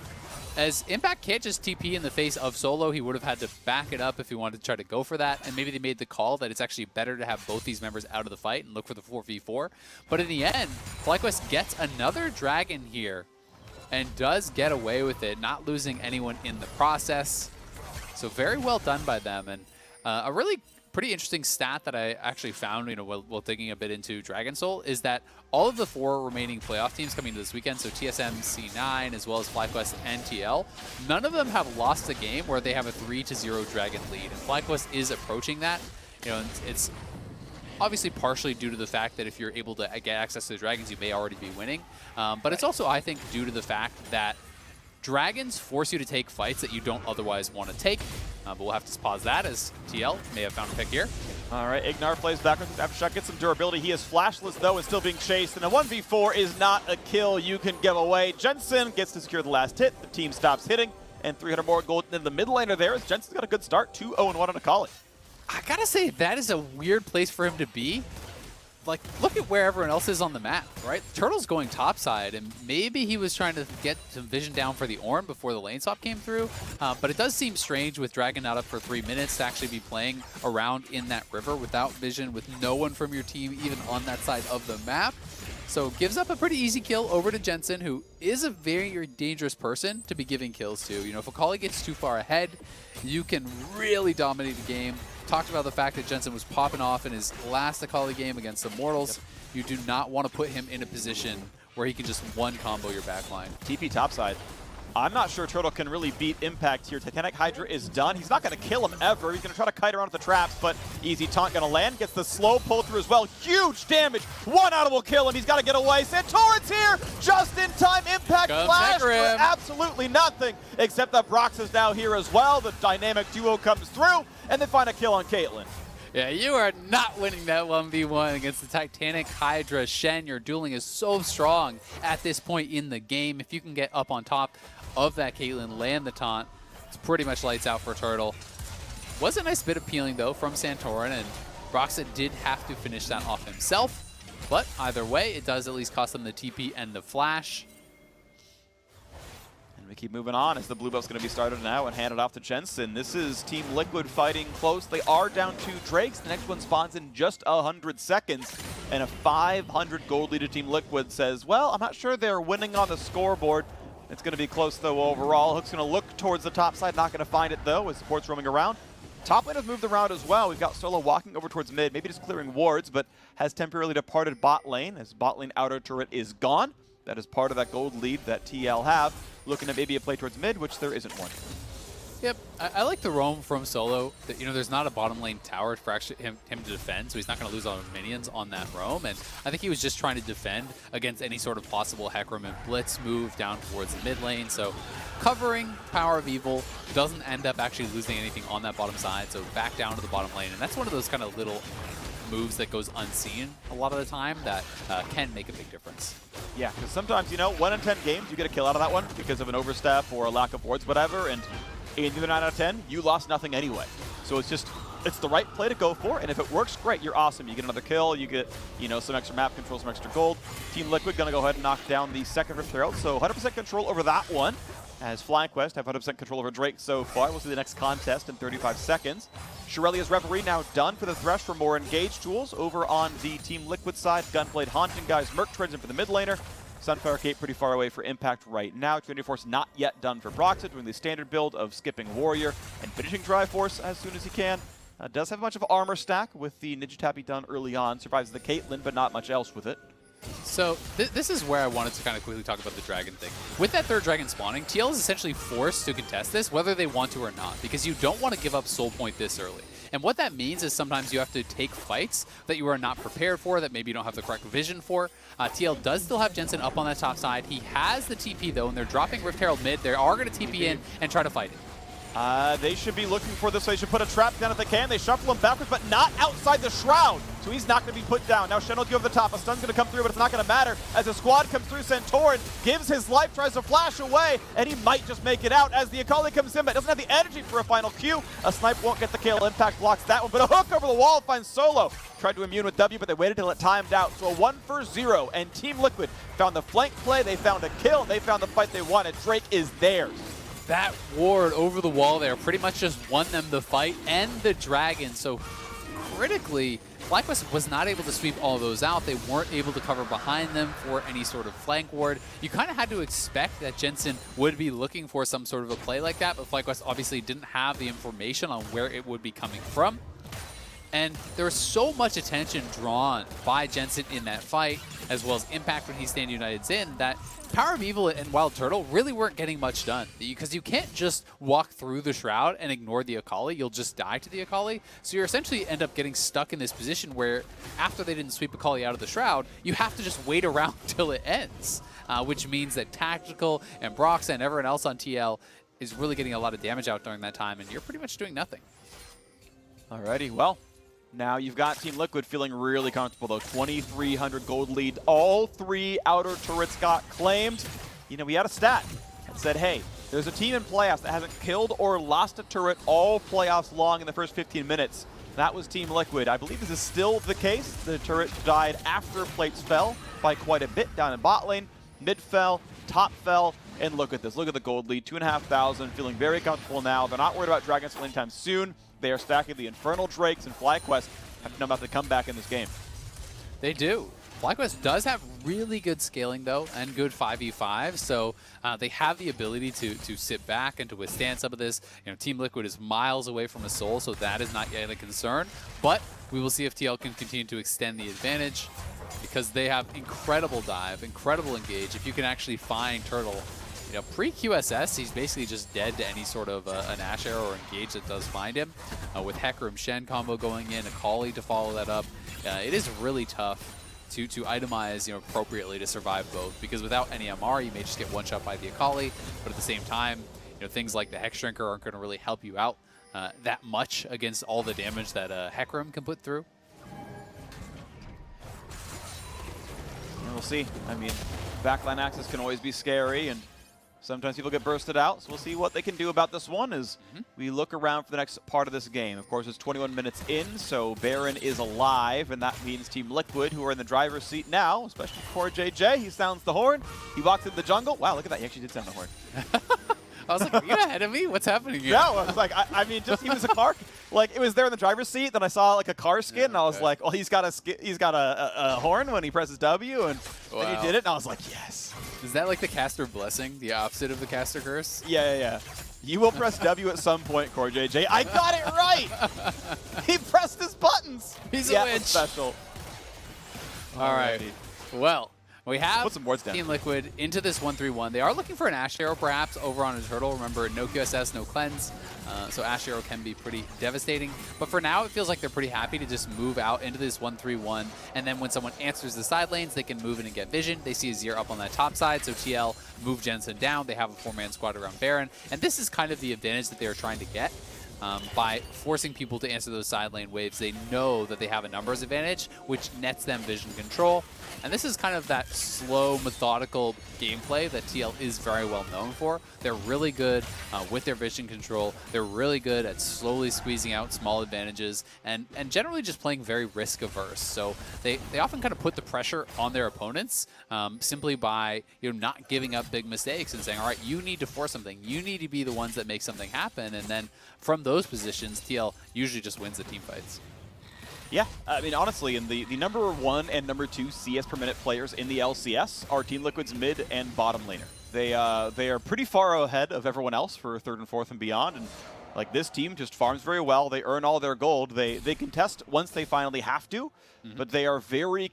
As Impact can't just TP in the face of Solo, he would have had to back it up if he wanted to try to go for that. And maybe they made the call that it's actually better to have both these members out of the fight and look for the 4v4. But in the end, FlyQuest gets another dragon here and does get away with it, not losing anyone in the process. So very well done by them. And a really pretty interesting stat that I actually found, while digging a bit into Dragon Soul, is that all of the 4 remaining playoff teams coming into this weekend, so TSM, C9, as well as FlyQuest and TL, none of them have lost a game where they have a 3-0 Dragon lead. And FlyQuest is approaching that. And it's obviously partially due to the fact that if you're able to get access to the Dragons, you may already be winning. But it's also, I think, due to the fact that Dragons force you to take fights that you don't otherwise want to take. But we'll have to pause that as TL may have found a pick here. All right, IgNar plays backwards with Aftershock, gets some durability. He is flashless, though, and still being chased. And a 1v4 is not a kill you can give away. Jensen gets to secure the last hit. The team stops hitting, and 300 more gold in the mid laner there as Jensen's got a good start. 2-0-1 on Akali. I gotta say, that is a weird place for him to be. Like, look at where everyone else is on the map, right? Turtle's going topside, and maybe he was trying to get some vision down for the Ornn before the lane swap came through. But it does seem strange with Dragon not up for 3 minutes to actually be playing around in that river without vision, with no one from your team even on that side of the map. So gives up a pretty easy kill over to Jensen, who is a very dangerous person to be giving kills to. If Akali gets too far ahead, you can really dominate the game. Talked about the fact that Jensen was popping off in his last Akali game against Immortals. Yep. You do not want to put him in a position where he can just one combo your backline. TP topside. I'm not sure Turtle can really beat Impact here. Titanic Hydra is done. He's not going to kill him ever. He's going to try to kite around with the traps, but easy taunt going to land. Gets the slow pull through as well. Huge damage. One out will kill him. He's got to get away. Santorin's here. Just in time. Impact flash for absolutely nothing, except that Broxah's now here as well. The dynamic duo comes through, and they find a kill on Caitlyn. Yeah, you are not winning that 1v1 against the Titanic Hydra. Shen, your dueling is so strong at this point in the game. If you can get up on top of that Caitlyn, land the taunt, it's pretty much lights out for Turtle. Was a nice bit of peeling, though, from Santorin, and Broxah did have to finish that off himself. But either way, it does at least cost them the TP and the flash. And we keep moving on as the blue buff's going to be started now and handed off to Jensen. This is Team Liquid fighting close. They are down 2 Drakes. The next one spawns in just 100 seconds. And a 500 gold lead to Team Liquid says, well, I'm not sure they're winning on the scoreboard. It's going to be close, though, overall. Hook's going to look towards the top side. Not going to find it, though, as support's roaming around. Top lane has moved around as well. We've got Solo walking over towards mid, maybe just clearing wards, but has temporarily departed bot lane as bot lane outer turret is gone. That is part of that gold lead that TL have. Looking at maybe a play towards mid, which there isn't one. Yep, I like the roam from Solo. That, there's not a bottom lane tower for actually him to defend, so he's not going to lose all his minions on that roam. And I think he was just trying to defend against any sort of possible Hecarim and Blitz move down towards the mid lane. So covering PowerOfEvil doesn't end up actually losing anything on that bottom side, so back down to the bottom lane. And that's one of those kind of little moves that goes unseen a lot of the time that can make a big difference. Yeah, because sometimes, 1 in 10 games, you get a kill out of that one because of an overstep or a lack of wards, whatever, and in the 9 out of 10, you lost nothing anyway. So it's the right play to go for, and if it works, great, you're awesome. You get another kill, you get, some extra map control, some extra gold. Team Liquid gonna go ahead and knock down the second Rift Herald, so 100% control over that one, as FlyQuest have 100% control over Drake so far. We'll see the next contest in 35 seconds. Shirelia's referee now done for the Thresh for more engaged tools. Over on the Team Liquid side, Gunblade haunting guys, Merc trades in for the mid laner. Sunfire Cape pretty far away for Impact right now. 24's not yet done for Broxah, doing the standard build of skipping Warrior and finishing Dry Force as soon as he can. Does have a bunch of armor stack with the Ninja Tappy done early on. Survives the Caitlyn, but not much else with it. So this is where I wanted to kind of quickly talk about the dragon thing. With that third dragon spawning, TL is essentially forced to contest this, whether they want to or not, because you don't want to give up soul point this early. And what that means is sometimes you have to take fights that you are not prepared for, that maybe you don't have the correct vision for. TL does still have Jensen up on that top side. He has the TP, though, and they're dropping Rift Herald mid. They are going to TP in and try to fight it. They should be looking for this. They should put a trap down if they can. They shuffle him backwards, but not outside the Shroud. so he's not going to be put down. Now Shen will go over the top. A stun's going to come through, but it's not going to matter. As a squad comes through, Santorin gives his life, tries to flash away, and he might just make it out as the Akali comes in, but doesn't have the energy for a final Q. A snipe won't get the kill. Impact blocks that one, but a hook over the wall finds Solo. Tried to immune with W, but they waited till it timed out. So a 1-for-0, and Team Liquid found the flank play, they found a kill, and they found the fight they wanted. Drake is theirs. That ward over the wall there pretty much just won them the fight and the dragon. So critically, FlyQuest was not able to sweep all of those out. They weren't able to cover behind them for any sort of flank ward. You kind of had to expect that Jensen would be looking for some sort of a play like that, but FlyQuest obviously didn't have the information on where it would be coming from. And there was so much attention drawn by Jensen in that fight, as well as impact when he stand United's in, that PowerOfEvil and WildTurtle really weren't getting much done. Because you can't just walk through the Shroud and ignore the Akali. You'll just die to the Akali. So you essentially end up getting stuck in this position where after they didn't sweep Akali out of the Shroud, you have to just wait around till it ends. Which means that Tactical and Broxah and everyone else on TL is really getting a lot of damage out during that time, and you're pretty much doing nothing. Alrighty, well, now you've got Team Liquid feeling really comfortable though. 2,300 gold lead. All 3 outer turrets got claimed. You know, we had a stat that said, hey, there's a team in playoffs that hasn't killed or lost a turret all playoffs long in the first 15 minutes. That was Team Liquid. I believe this is still the case. The turret died after plates fell by quite a bit down in bot lane. Mid fell, top fell, and look at this. Look at the gold lead, 2,500, feeling very comfortable now. They're not worried about Dragon Slayer anytime soon. They are stacking the Infernal Drakes, and FlyQuest have to know about the comeback in this game. They do. FlyQuest does have really good scaling, though, and good 5v5, so they have the ability to sit back and to withstand some of this. You know, Team Liquid is miles away from a soul, so that is not yet a concern. But we will see if TL can continue to extend the advantage, because they have incredible dive, incredible engage. If you can actually find Turtle, you know, pre-QSS, he's basically just dead to any sort of an Ashe arrow or engage that does find him. With Hecarim Shen combo going in, Akali to follow that up, it is really tough to itemize, you know, appropriately to survive both, because without any MR, you may just get one shot by the Akali, but at the same time, you know, things like the Hex Shrinker aren't going to really help you out that much against all the damage that Hecarim can put through. We'll see. I mean, backline access can always be scary, and sometimes people get bursted out, so we'll see what they can do about this one as we look around for the next part of this game. Of course, it's 21 minutes in, so Baron is alive, and that means Team Liquid, who are in the driver's seat now, especially CoreJJ. He sounds the horn. He walks into the jungle. Wow, look at that. He actually did sound the horn. I was like, are you ahead of me? What's happening here? No, I was like, I mean, just he was a car. Like, it was there in the driver's seat. Then I saw like a car skin, and I was like, well, he's got a horn when he presses W, and then he did it, and I was like, yes. Is that like the caster blessing, the opposite of the caster curse? Yeah. You will press W at some point, CoreJJ. I got it right. He pressed his buttons. He's a witch. Special. All right. Well, we have put some boards down. Team Liquid into this 1-3-1. They are looking for an Ashe arrow perhaps over on a turtle. Remember, no QSS, no cleanse. So Ashe arrow can be pretty devastating. But for now, it feels like they're pretty happy to just move out into this 1-3-1. And then when someone answers the side lanes, they can move in and get vision. They see Azir up on that top side. So TL move Jensen down. They have a 4-man squad around Baron. And this is kind of the advantage that they are trying to get. By forcing people to answer those side lane waves, they know that they have a numbers advantage, which nets them vision control. And this is kind of that slow, methodical gameplay that TL is very well known for. They're really good with their vision control. They're really good at slowly squeezing out small advantages and generally just playing very risk averse. So they often kind of put the pressure on their opponents simply by, you know, not giving up big mistakes and saying, all right, you need to force something. You need to be the ones that make something happen. And then from those positions, TL usually just wins the team fights. Yeah, I mean, honestly, in the number 1 and number 2 CS per minute players in the LCS are Team Liquid's mid and bottom laner. They are pretty far ahead of everyone else for 3rd and 4th and beyond, and like this team just farms very well. They earn all their gold. They contest once they finally have to, but they are very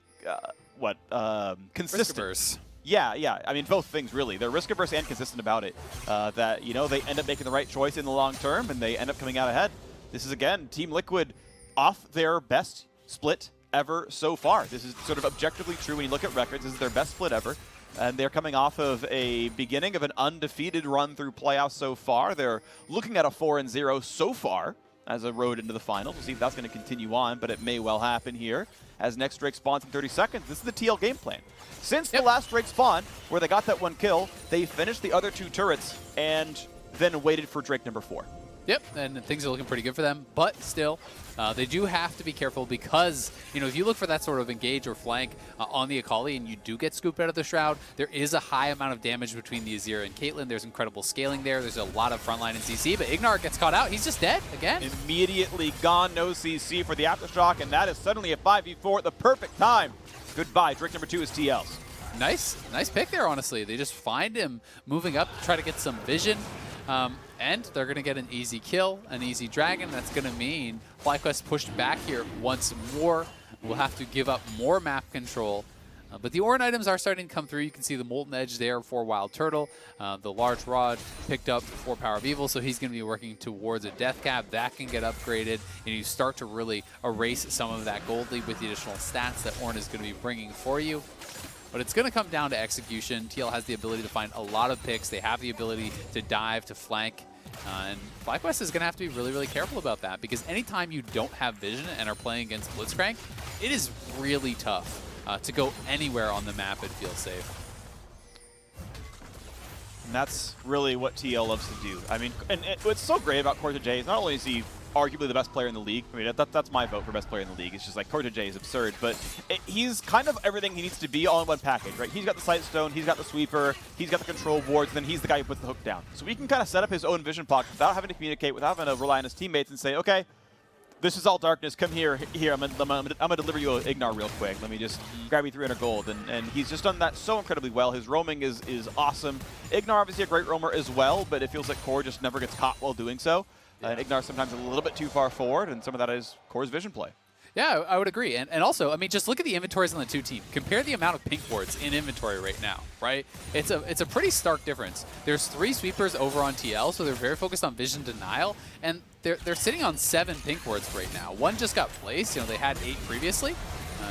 consistent. Risk-averse. Yeah. I mean, both things, really. They're risk-averse and consistent about it. That, you know, they end up making the right choice in the long term, and they end up coming out ahead. This is, again, Team Liquid off their best split ever so far. This is sort of objectively true when you look at records. This is their best split ever. And they're coming off of a beginning of an undefeated run through playoffs so far. They're looking at a 4-0 so far. as a road into the finals. We'll see if that's going to continue on, but it may well happen here as next Drake spawns in 30 seconds. This is the TL game plan. Since the last Drake spawn, where they got that 1 kill, they finished the other 2 turrets and then waited for Drake number 4. Yep, and things are looking pretty good for them, but still, they do have to be careful because, if you look for that sort of engage or flank on the Akali and you do get scooped out of the Shroud, there is a high amount of damage between the Azir and Caitlyn. There's incredible scaling there. There's a lot of frontline in CC, but IgNar gets caught out. He's just dead again. Immediately gone, no CC for the Aftershock, and that is suddenly a 5v4 at the perfect time. Goodbye, Drake number 2 is TL's. Nice pick there, honestly. They just find him moving up, try to get some vision. And they're going to get an easy kill, an easy dragon. That's going to mean FlyQuest pushed back here once more. We'll have to give up more map control. But the Ornn items are starting to come through. You can see the Molten Edge there for WildTurtle. The Large Rod picked up for PowerOfEvil, so he's going to be working towards a Death Cap. That can get upgraded, and you start to really erase some of that gold lead with the additional stats that Ornn is going to be bringing for you. But it's going to come down to execution. TL has the ability to find a lot of picks. They have the ability to dive, to flank. And FlyQuest is going to have to be really, really careful about that because anytime you don't have vision and are playing against Blitzcrank, it is really tough to go anywhere on the map and feel safe. And that's really what TL loves to do. I mean, and what's so great about CoreJJ is not only is he arguably the best player in the league. I mean, that's my vote for best player in the league. It's just like CoreJJ is absurd, but he's kind of everything he needs to be all in one package, right? He's got the Sight Stone, he's got the Sweeper, he's got the control wards, and then he's the guy who puts the hook down. So he can kind of set up his own vision pocket without having to communicate, without having to rely on his teammates and say, okay, this is all darkness. Come here. I'm gonna deliver you an IgNar real quick. Let me just grab you 300 gold. And he's just done that so incredibly well. His roaming is awesome. IgNar obviously a great roamer as well, but it feels like Core just never gets caught while doing so. And IgNar sometimes a little bit too far forward, and some of that is Core's vision play. Yeah, I would agree. And also, I mean, just look at the inventories on the 2 teams. Compare the amount of pink wards in inventory right now, right? It's a pretty stark difference. There's 3 sweepers over on TL, so they're very focused on vision denial, and they're sitting on 7 pink wards right now. 1 just got placed. They had 8 previously.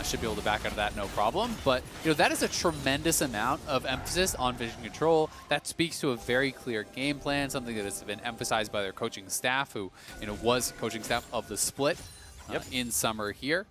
Should be able to back out of that, no problem. But that is a tremendous amount of emphasis on vision control. That speaks to a very clear game plan, something that has been emphasized by their coaching staff, who was coaching staff of the split in summer here.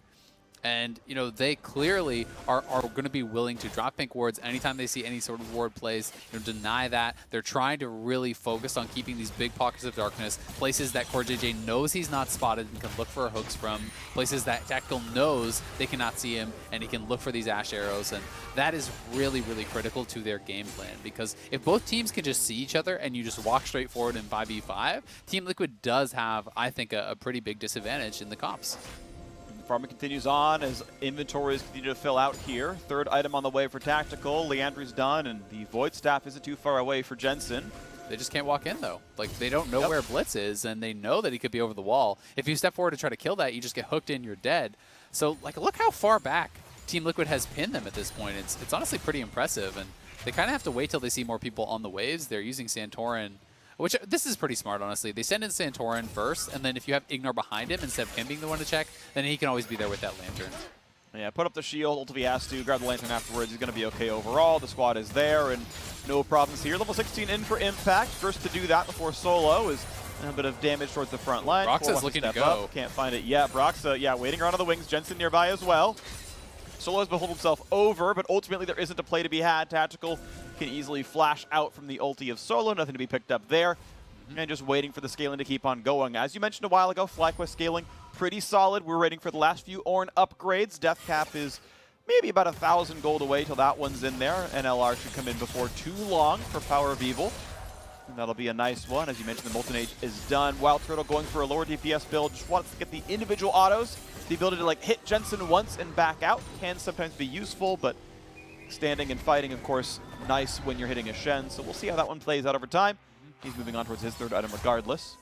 And, they clearly are going to be willing to drop pink wards anytime they see any sort of ward plays, deny that. They're trying to really focus on keeping these big pockets of darkness, places that CoreJJ knows he's not spotted and can look for hooks from, places that Tactical knows they cannot see him and he can look for these Ashe arrows. And that is really, really critical to their game plan, because if both teams can just see each other and you just walk straight forward in 5v5, Team Liquid does have, I think, a pretty big disadvantage in the comps. Farming continues on as inventories continue to fill out here. 3rd item on the way for Tactical. Leandry's done, and the Void Staff isn't too far away for Jensen. They just can't walk in, though. Like, they don't know where Blitz is, and they know that he could be over the wall. If you step forward to try to kill that, you just get hooked in, you're dead. So, look how far back Team Liquid has pinned them at this point. It's honestly pretty impressive, and they kind of have to wait till they see more people on the waves. They're using Santorin, which, this is pretty smart, honestly. They send in Santorin first, and then if you have IgNar behind him, instead of him being the one to check, then he can always be there with that Lantern. Yeah, put up the shield, ult if he has to, grab the Lantern afterwards. He's going to be okay overall. The squad is there, and no problems here. Level 16 in for Impact. First to do that before Solo is a bit of damage towards the front line. Broxah's looking to go. Up. Can't find it yet. Broxah, waiting around on the wings. Jensen nearby as well. Solo has beholden himself over, but ultimately there isn't a play to be had. Tactical can easily flash out from the ulti of Solo. Nothing to be picked up there. And just waiting for the scaling to keep on going. As you mentioned a while ago, FlyQuest scaling pretty solid. We're waiting for the last few Ornn upgrades. Death Cap is maybe about 1,000 gold away till that one's in there. NLR should come in before too long for PowerOfEvil. And that'll be a nice one. As you mentioned, the Molten Age is done. WildTurtle going for a lower DPS build. Just wants to get the individual autos. The ability to hit Jensen once and back out can sometimes be useful, but standing and fighting, of course, nice when you're hitting a Shen. So we'll see how that one plays out over time. He's moving on towards his 3rd item regardless.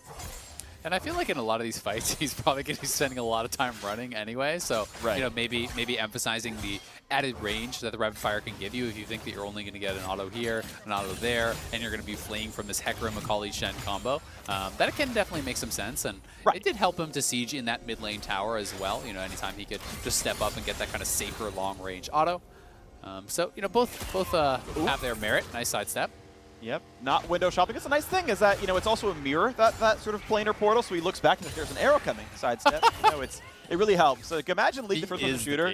And I feel like in a lot of these fights, he's probably going to be spending a lot of time running anyway. So, maybe emphasizing the added range that the rapid fire can give you if you think that you're only going to get an auto here, an auto there, and you're going to be fleeing from this Hecarim Akali Shen combo. That can definitely make some sense. And it did help him to siege in that mid lane tower as well. Anytime he could just step up and get that kind of safer long range auto. So, both have their merit. Nice sidestep. Yep, not window shopping. It's a nice thing is that, you know, it's also a mirror, that sort of planar portal, so he looks back and there's an arrow coming, sidestep. You know, it really helps. So like, imagine lead the first one from the shooter.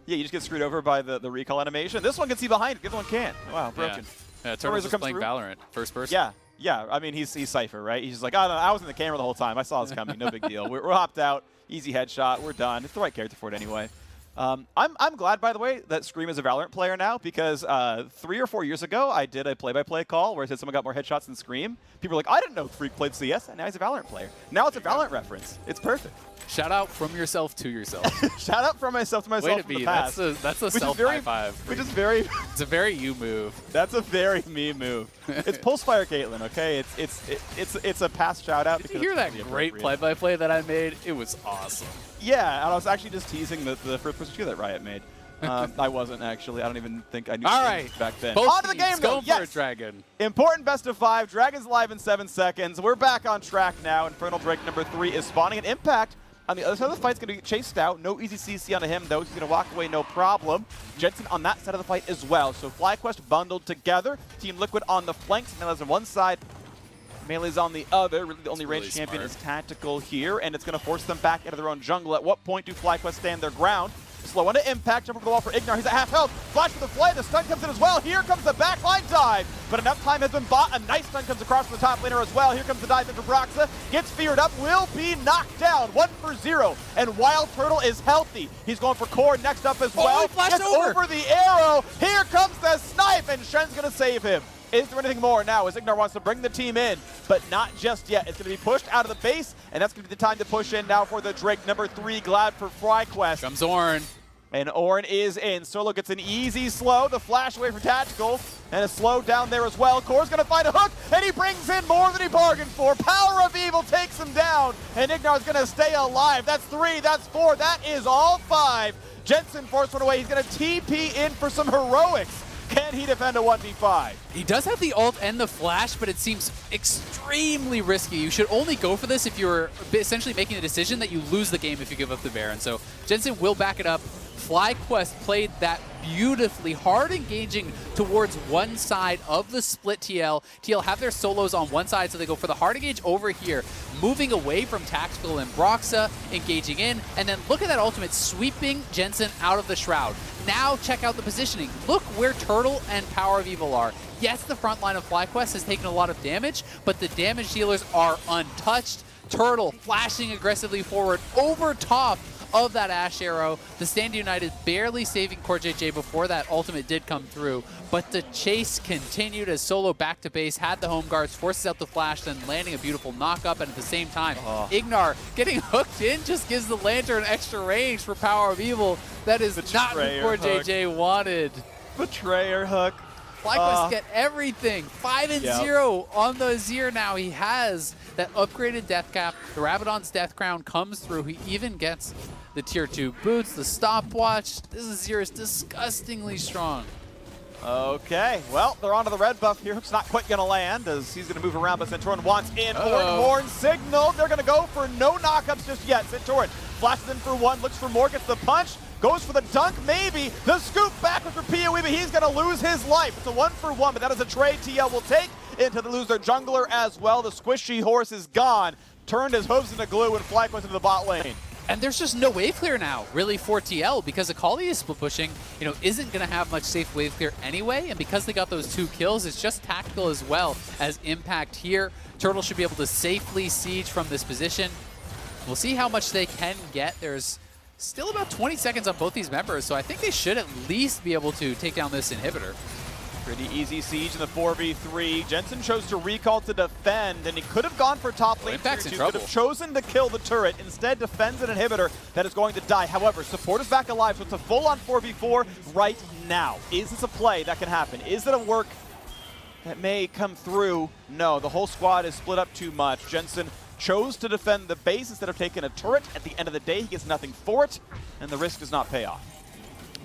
Yeah, you just get screwed over by the recall animation. This one can see behind it, the other one can't. Wow, broken. Yeah, Turtle's just playing Valorant, first person. Yeah, I mean, he's Cypher, right? He's just like, I don't know, I was in the camera the whole time. I saw this coming, no big deal. We're hopped out, easy headshot, we're done. It's the right character for it anyway. I'm glad, by the way, that Scream is a Valorant player now because 3 or 4 years ago, I did a play-by-play call where I said someone got more headshots than Scream. People were like, I didn't know Freak played CS, and now he's a Valorant player. Now it's a Valorant reference. It's perfect. Shout out from yourself to yourself. Shout out from myself to myself. Way to be. That's a self high five. Which is very. It's a very you move. That's a very me move. It's Pulse Fire Caitlyn, okay? It's a past shout out. Did you hear that great play-by-play that I made? It was awesome. Yeah, and I was actually just teasing the first person shooter that Riot made. I wasn't actually. I don't even think I knew back then. Both on to the game, though. Yes. For a Dragon. Important best of 5. Dragon's live in 7 seconds. We're back on track now. Infernal Drake number 3 is spawning an Impact. On the other side of the fight's going to get chased out. No easy CC onto him, though. He's going to walk away, no problem. Jensen on that side of the fight as well. So FlyQuest bundled together. Team Liquid on the flanks. Melee's on one side. Melee's on the other. Really, the only ranged champion is Tactical here, and it's going to force them back into their own jungle. At what point do FlyQuest stand their ground? Slow into Impact, jump over the wall for IgNar. He's at half health. Flash for the flay. The stun comes in as well. Here comes the backline dive. But enough time has been bought. A nice stun comes across from the top laner as well. Here comes the dive in for Broxah. Gets feared up. Will be knocked down. 1 for 0. And WildTurtle is healthy. He's going for Core next up as well. Gets over the arrow. Here comes the snipe. And Shen's going to save him. Is there anything more now as IgNar wants to bring the team in, but not just yet. It's going to be pushed out of the base, and that's going to be the time to push in now for the Drake number 3. Glad for FlyQuest. Comes Ornn. And Ornn is in. Solo gets an easy slow. The flash away for Tactical. And a slow down there as well. Core's going to find a hook. And he brings in more than he bargained for. PowerOfEvil takes him down. And IgNar's going to stay alive. That's 3. That's 4. That is all 5. Jensen forced one away. He's going to TP in for some heroics. Can he defend a 1v5? He does have the ult and the flash, but it seems extremely risky. You should only go for this if you're essentially making a decision that you lose the game if you give up the Baron. So Jensen will back it up. FlyQuest played that beautifully, hard engaging towards one side of the split TL. TL have their solos on one side, so they go for the hard engage over here, moving away from Tactical and Broxah, engaging in, and then look at that ultimate, sweeping Jensen out of the Shroud. Now check out the positioning. Look where Turtle and PowerOfEvil are. Yes, the front line of FlyQuest has taken a lot of damage, but the damage dealers are untouched. Turtle flashing aggressively forward over top of that Ashe arrow. The Stand United barely saving CoreJJ before that ultimate did come through, but the chase continued as Solo back to base, had the home guards, forces out the flash, then landing a beautiful knock-up, and at the same time, IgNar getting hooked in just gives the Lantern extra range for PowerOfEvil. That is not what CoreJJ wanted. Betrayer hook. FlyQuest get everything. 5-0 on the Azir now. He has that upgraded death cap. The Rabadon's death crown comes through. He even gets the tier 2 boots, the stopwatch. This Azir is disgustingly strong. Okay, well, they're onto the red buff here. Hook's not quite going to land as he's going to move around, but Santorin wants in. Ornn signaled. They're going to go for no knockups just yet. Santorin flashes in for 1, looks for more, gets the punch. Goes for the dunk, maybe. The scoop backwards for PoE, but he's going to lose his life. It's a 1-for-1, but that is a trade TL will take into the loser jungler as well. The squishy horse is gone. Turned his hooves into glue and FlyQuest into the bot lane. And there's just no wave clear now, really, for TL, because Akali is split pushing, isn't going to have much safe wave clear anyway, and because they got those 2 kills, it's just Tactical as well as Impact here. Turtle should be able to safely siege from this position. We'll see how much they can get. There's still about 20 seconds on both these members, so I think they should at least be able to take down this inhibitor. Pretty easy siege in the 4v3. Jensen chose to recall to defend, and he could have gone for top lane. Impact's in He trouble. could have chosen to kill the turret. Instead, defends an inhibitor that is going to die. However, support is back alive, so it's a full-on 4v4 right now. Is this a play that can happen? Is it a work that may come through? No, the whole squad is split up too much. Jensen chose to defend the base instead of taking a turret. At the end of the day, he gets nothing for it, and the risk does not pay off.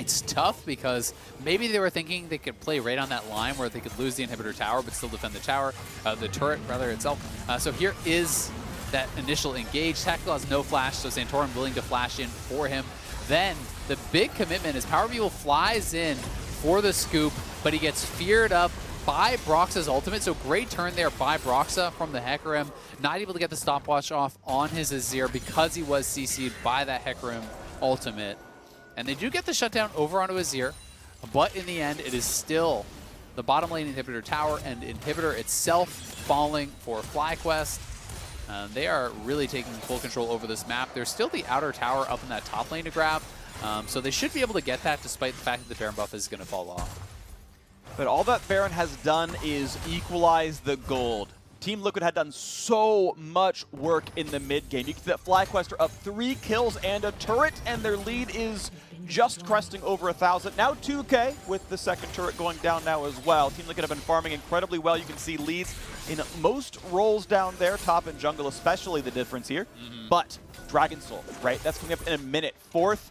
It's tough because maybe they were thinking they could play right on that line where they could lose the inhibitor tower but still defend the tower, the turret rather itself. So here is that initial engage. Tactical has no flash, so Santorin willing to flash in for him. Then the big commitment is PowerOfEvil flies in for the scoop, but he gets feared up by Broxah's ultimate, so great turn there by Broxah from the Hecarim. Not able to get the stopwatch off on his Azir because he was CC'd by that Hecarim ultimate. And they do get the shutdown over onto Azir, but in the end, it is still the bottom lane inhibitor tower and inhibitor itself falling for FlyQuest. They are really taking full control over this map. There's still the outer tower up in that top lane to grab, so they should be able to get that despite the fact that the Baron buff is going to fall off. But all that Baron has done is equalize the gold. Team Liquid had done so much work in the mid game. You can see that FlyQuest are up 3 kills and a turret, and their lead is just cresting over 1,000. Now 2K with the second turret going down now as well. Team Liquid have been farming incredibly well. You can see leads in most roles down there, top and jungle especially the difference here. But Dragon Soul, right? That's coming up in a minute. 4th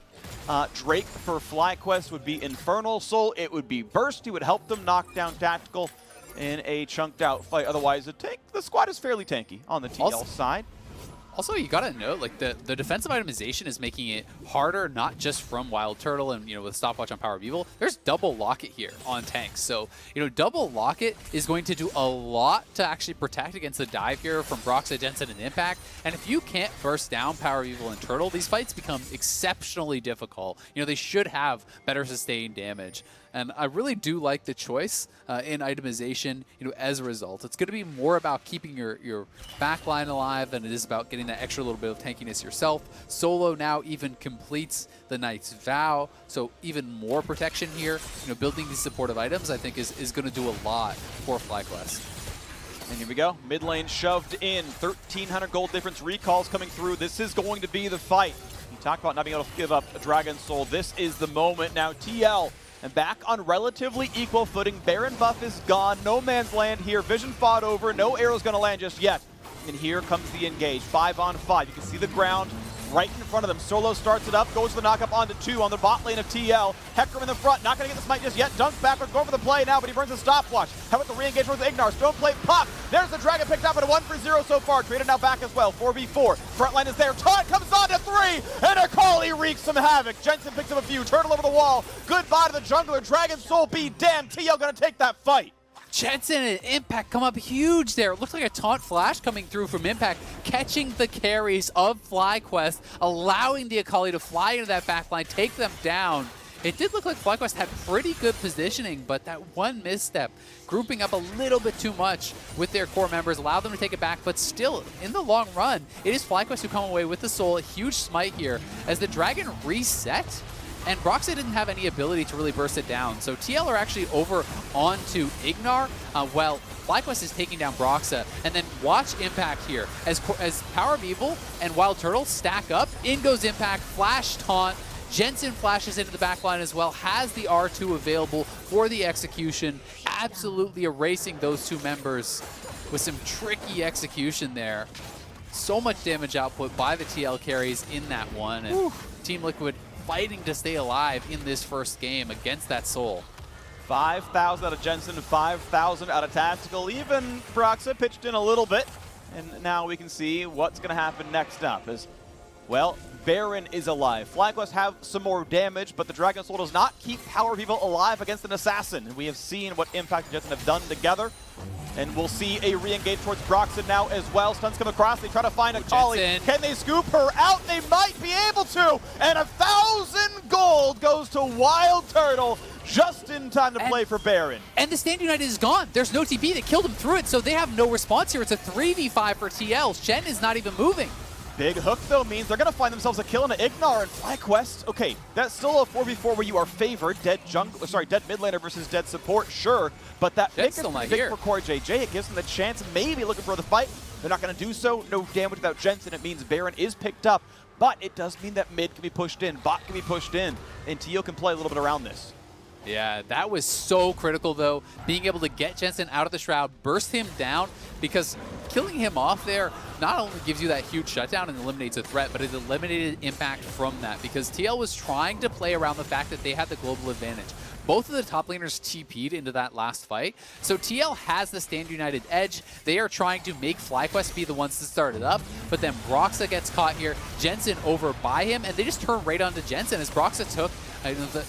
Drake for FlyQuest would be Infernal Soul. It would be Burst. He would help them knock down Tactical in a chunked out fight. Otherwise, the squad is fairly tanky on the TL side. Also, you gotta note, like the defensive itemization is making it harder, not just from WildTurtle and with stopwatch on PowerOfEvil. There's double locket here on tanks, so double locket is going to do a lot to actually protect against the dive here from Broxah, Jensen, and Impact. And if you can't burst down PowerOfEvil and Turtle, these fights become exceptionally difficult. They should have better sustained damage. And I really do like the choice in itemization, as a result. It's going to be more about keeping your backline alive than it is about getting that extra little bit of tankiness yourself. Solo now even completes the Knight's Vow, so even more protection here. Building these supportive items, I think, is going to do a lot for FlyQuest. And here we go. Mid lane shoved in. 1,300 gold difference. Recalls coming through. This is going to be the fight. You talk about not being able to give up a Dragon Soul. This is the moment. Now TL and back on relatively equal footing. Baron buff is gone. No man's land here. Vision fought over. No arrow's going to land just yet. And here comes the engage. 5 on 5. You can see the ground right in front of them. Solo starts it up, goes to the knockup onto 2 on the bot lane of TL. Hecarim in the front, not going to get the smite just yet. Dunk backwards, going for the play now, but he burns a stopwatch. How about the re-engage towards IgNar? Stone plate pop. There's the dragon picked up at a 1-for-0 so far. Traded now back as well. 4v4. Front line is there. Taunt comes on to 3, and Akali wreaks some havoc. Jensen picks up a few. Turtle over the wall. Goodbye to the jungler. Dragon Soul be damned. TL going to take that fight. Jensen and Impact come up huge there. It looks like a taunt flash coming through from Impact, catching the carries of FlyQuest, allowing the Akali to fly into that backline, take them down. It did look like FlyQuest had pretty good positioning, but that one misstep, grouping up a little bit too much with their core members, allowed them to take it back, but still, in the long run, it is FlyQuest who come away with the soul. A huge smite here as the dragon reset. And Broxah didn't have any ability to really burst it down. So TL are actually over onto IgNar while FlyQuest is taking down Broxah. And then watch Impact here. As PowerOfEvil and WildTurtle stack up, in goes Impact, flash taunt. Jensen flashes into the backline as well, has the R2 available for the execution, absolutely erasing those two members with some tricky execution there. So much damage output by the TL carries in that one. And Team Liquid fighting to stay alive in this first game against that soul. 5,000 out of Jensen, 5,000 out of Tactical. Even Broxah pitched in a little bit. And now we can see what's going to happen next up. As well, Baron is alive. FlyQuest have some more damage, but the Dragon Soul does not keep PowerOfEvil alive against an Assassin. And we have seen what Impact and Jensen have done together. And we'll see a re-engage towards Broxah now as well. Stuns come across. They try to find Akali. Can they scoop her out? They might be able to. And 1,000 gold goes to WildTurtle just in time to play for Baron. And the Stand United is gone. There's no TP. They killed him through it, so they have no response here. It's a 3v5 for TL. Shen is not even moving. Big hook, though, means they're going to find themselves a kill into IgNar and FlyQuest. Okay, that's still a 4v4 where you are favored. Dead mid laner versus dead support, sure. But that pick is big for CoreJJ. It gives them the chance, maybe looking for the fight. They're not going to do so. No damage without Jensen. It means Baron is picked up. But it does mean that mid can be pushed in, bot can be pushed in, and TL can play a little bit around this. Yeah, that was so critical, though, being able to get Jensen out of the Shroud, burst him down, because killing him off there not only gives you that huge shutdown and eliminates a threat, but it eliminated Impact from that, because TL was trying to play around the fact that they had the global advantage. Both of the top laners TP'd into that last fight, so TL has the Stand United edge. They are trying to make FlyQuest be the ones to start it up, but then Broxah gets caught here, Jensen over by him, and they just turn right onto Jensen as Broxah took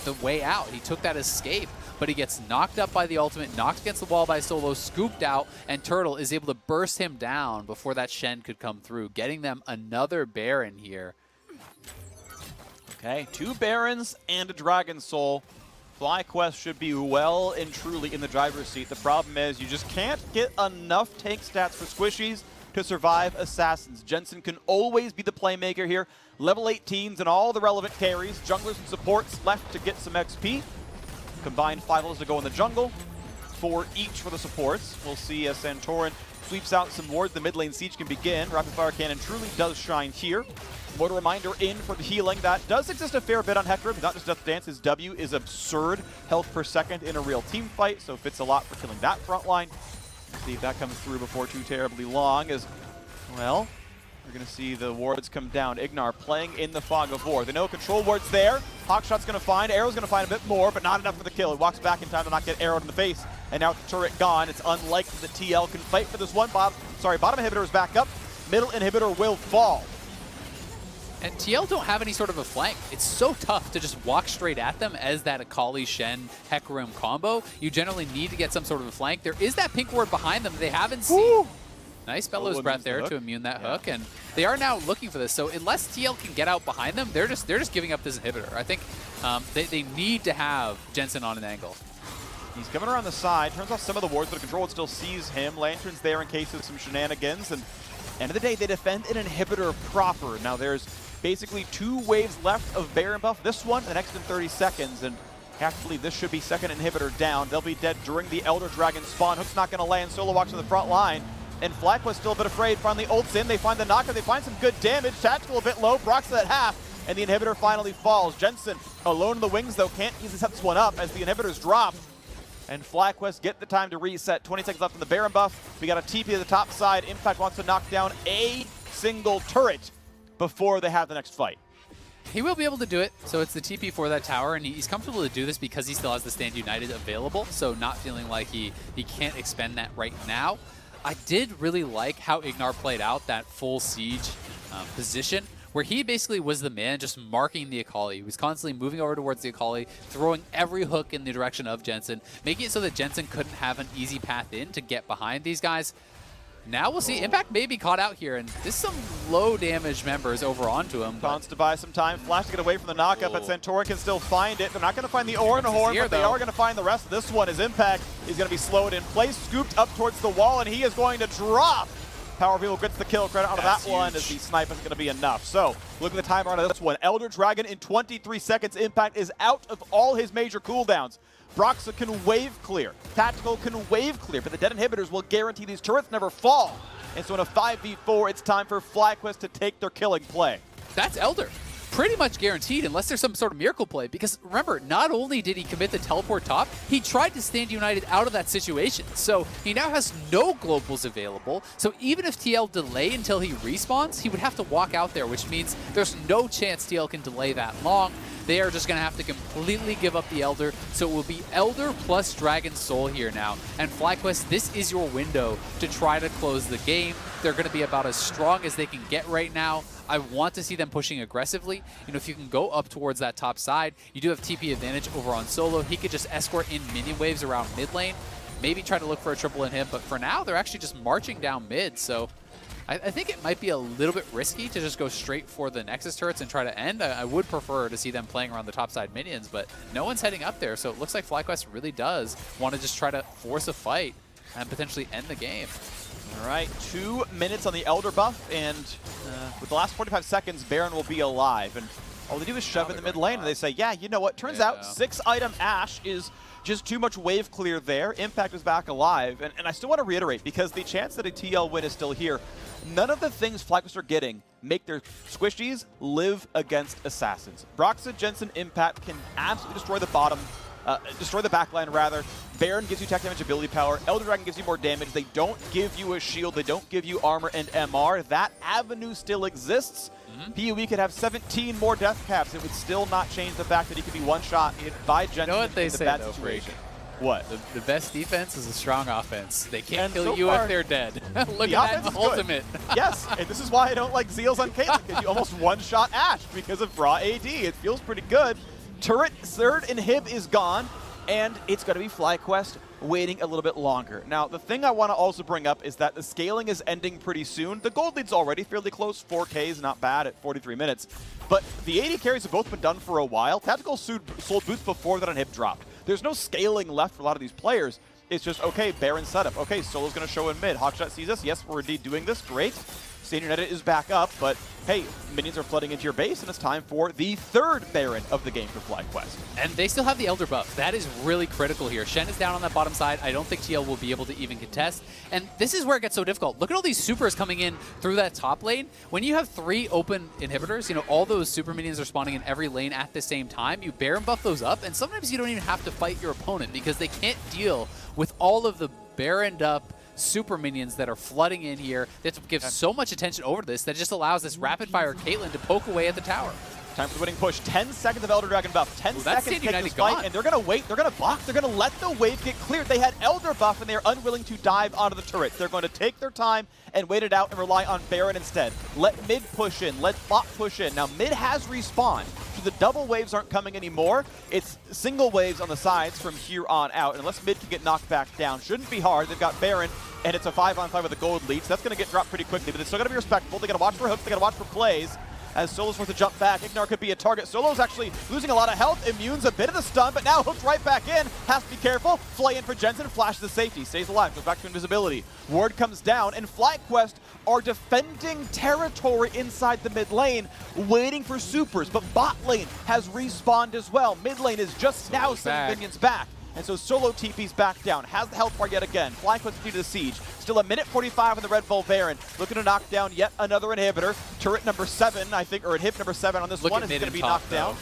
the way out. He took that escape, but he gets knocked up by the ultimate, knocked against the wall by Solo, scooped out, and Turtle is able to burst him down before that Shen could come through, getting them another Baron here. Okay, 2 Barons and a Dragon Soul. FlyQuest should be well and truly in the driver's seat. The problem is you just can't get enough tank stats for squishies to survive Assassins. Jensen can always be the playmaker here. Level 18s and all the relevant carries. Junglers and supports left to get some XP. Combined 5 levels to go in the jungle. 4 each for the supports. We'll see as Santorin sweeps out some wards. The mid lane siege can begin. Rapid Fire Cannon truly does shine here. Mortal Reminder in for the healing. That does exist a fair bit on Hecarim, not just Death Dance. His W is absurd health per second in a real team fight, so fits a lot for killing that front line. See if that comes through before too terribly long as, well, we're going to see the wards come down. IgNar playing in the fog of war. They know control ward's there. Hawkshot's going to find, Arrow's going to find a bit more, but not enough for the kill. He walks back in time to not get arrowed in the face, and now with the turret gone, it's unlikely that TL can fight for this one. Bottom inhibitor is back up. Middle inhibitor will fall. And TL don't have any sort of a flank. It's so tough to just walk straight at them as that Akali, Shen, Hecarim combo. You generally need to get some sort of a flank. There is that pink ward behind them they haven't seen. Woo! Nice Bellows Breath there to immune that hook, and they are now looking for this. So unless TL can get out behind them, they're just giving up this inhibitor. I think they need to have Jensen on an angle. He's coming around the side, turns off some of the wards, but the control still sees him. Lantern's there in case of some shenanigans, and end of the day, they defend an inhibitor proper. Now there's basically 2 waves left of Baron buff. This one, the next in 30 seconds, and I have to believe this should be second inhibitor down. They'll be dead during the Elder Dragon spawn. Hook's not going to land. Solo walks to the front line, and FlyQuest still a bit afraid. Finally ults in. They find the knockup. They find some good damage. Tactical a bit low. Broxah at half, and the inhibitor finally falls. Jensen alone in the wings, though, can't easily set this one up as the inhibitors drop. And FlyQuest get the time to reset. 20 seconds left in the Baron buff. We got a TP at the top side. Impact wants to knock down a single turret before they have the next fight. He will be able to do it, so it's the TP for that tower, and he's comfortable to do this because he still has the Stand United available, so not feeling like he can't expend that right now. I did really like how IgNar played out that full siege position, where he basically was the man just marking the Akali. He was constantly moving over towards the Akali, throwing every hook in the direction of Jensen, making it so that Jensen couldn't have an easy path in to get behind these guys. Now we'll see. Impact may be caught out here, and there's some low damage members over onto him. Wants to buy some time. Flash to get away from the knockup, but Santorin can still find it. They're not going to find the Ornn horn, but they are going to find the rest of this one. As Impact is going to be slowed in place, scooped up towards the wall, and he is going to drop. PowerOfEvil gets the kill credit out of that one as the snipe isn't going to be enough. So, look at the timer on this one. Elder Dragon in 23 seconds. Impact is out of all his major cooldowns. Broxah can wave clear. Tactical can wave clear, but the dead inhibitors will guarantee these turrets never fall. And so in a 5v4, it's time for FlyQuest to take their killing play. That's Elder. Pretty much guaranteed unless there's some sort of miracle play, because remember, not only did he commit the teleport top, he tried to Stand United out of that situation. So he now has no globals available, so even if TL delay until he respawns, he would have to walk out there, which means there's no chance TL can delay that long. They are just going to have to completely give up the Elder, so it will be Elder plus Dragon Soul here now. And FlyQuest, this is your window to try to close the game. They're going to be about as strong as they can get right now. I want to see them pushing aggressively. You know, if you can go up towards that top side, you do have TP advantage over on Solo. He could just escort in minion waves around mid lane, maybe try to look for a triple in him, but for now, they're actually just marching down mid, so I think it might be a little bit risky to just go straight for the Nexus turrets and try to end. I would prefer to see them playing around the top side minions, but no one's heading up there, so it looks like FlyQuest really does want to just try to force a fight and potentially end the game. All right, 2 minutes on the Elder buff, and with the last 45 seconds, Baron will be alive. And all they do is shove in the mid lane, and they say, yeah, you know what? Turns out 6-item Ashe is just too much wave clear there. Impact is back alive. And I still want to reiterate, because the chance that a TL win is still here, none of the things FlyQuest are getting make their squishies live against Assassins. Broxah, Jensen, Impact can absolutely destroy the bottom, destroy the backline rather. Baron gives you tech damage ability power. Elder Dragon gives you more damage. They don't give you a shield. They don't give you armor and MR. That avenue still exists. PoE could have 17 more death caps. It would still not change the fact that he could be one-shot by Jensen. You know what they say, bad though, situation. What? The best defense is a strong offense. They can't kill so you far, if they're dead. Look the at that offense is ultimate. Yes, and this is why I don't like Zeals on Caitlyn, because you almost one-shot Ashe because of raw AD. It feels pretty good. Turret, third inhib is gone. and it's going to be FlyQuest waiting a little bit longer. Now, the thing I want to also bring up is that the scaling is ending pretty soon. The gold lead's already fairly close. 4K is not bad at 43 minutes. But the AD carries have both been done for a while. Tactical sold boots before that on hip dropped. There's no scaling left for a lot of these players. It's just, okay, Baron setup. Okay, Solo's going to show in mid. Hawkshot sees us. Yes, we're indeed doing this. Great. Senior Edit is back up, but hey, minions are flooding into your base, and it's time for the third Baron of the game for FlyQuest. And they still have the Elder buff. That is really critical here. Shen is down on that bottom side. I don't think TL will be able to even contest. And this is where it gets so difficult. Look at all these supers coming in through that top lane. When you have 3 open inhibitors, you know, all those super minions are spawning in every lane at the same time. You Baron buff those up, and sometimes you don't even have to fight your opponent because they can't deal with all of the Baroned up super minions that are flooding in here. They have to give so much attention over this that just allows this rapid fire Caitlyn to poke away at the tower. Time for the winning push. 10 seconds of Elder Dragon buff. 10 seconds to take this fight, and they're going to wait. They're going to block. They're going to let the wave get cleared. They had Elder buff, and they're unwilling to dive onto the turret. They're going to take their time and wait it out and rely on Baron instead. Let mid push in. Let bot push in. Now, mid has respawned, so the double waves aren't coming anymore. It's single waves on the sides from here on out, and unless mid can get knocked back down, shouldn't be hard. They've got Baron, and it's a 5-on-5 with a gold lead, so that's going to get dropped pretty quickly, but it's still going to be respectful. They got to watch for hooks. They got to watch for plays. As Solo's forced to jump back, IgNar could be a target. Solo's actually losing a lot of health. Immune's a bit of the stun, but now hooked right back in. Has to be careful. Fly in for Jensen, flashes the safety, stays alive, goes back to invisibility. Ward comes down, and FlyQuest are defending territory inside the mid lane, waiting for supers, but bot lane has respawned as well. Mid lane is just now sending minions back. And so Solo TP's back down, has the health bar yet again. FlyQuest continue to the siege. Still a minute 45 on the Red Bull Baron. Looking to knock down yet another inhibitor. Turret number 7, I think, or inhib number 7 on this one is going to be knocked down.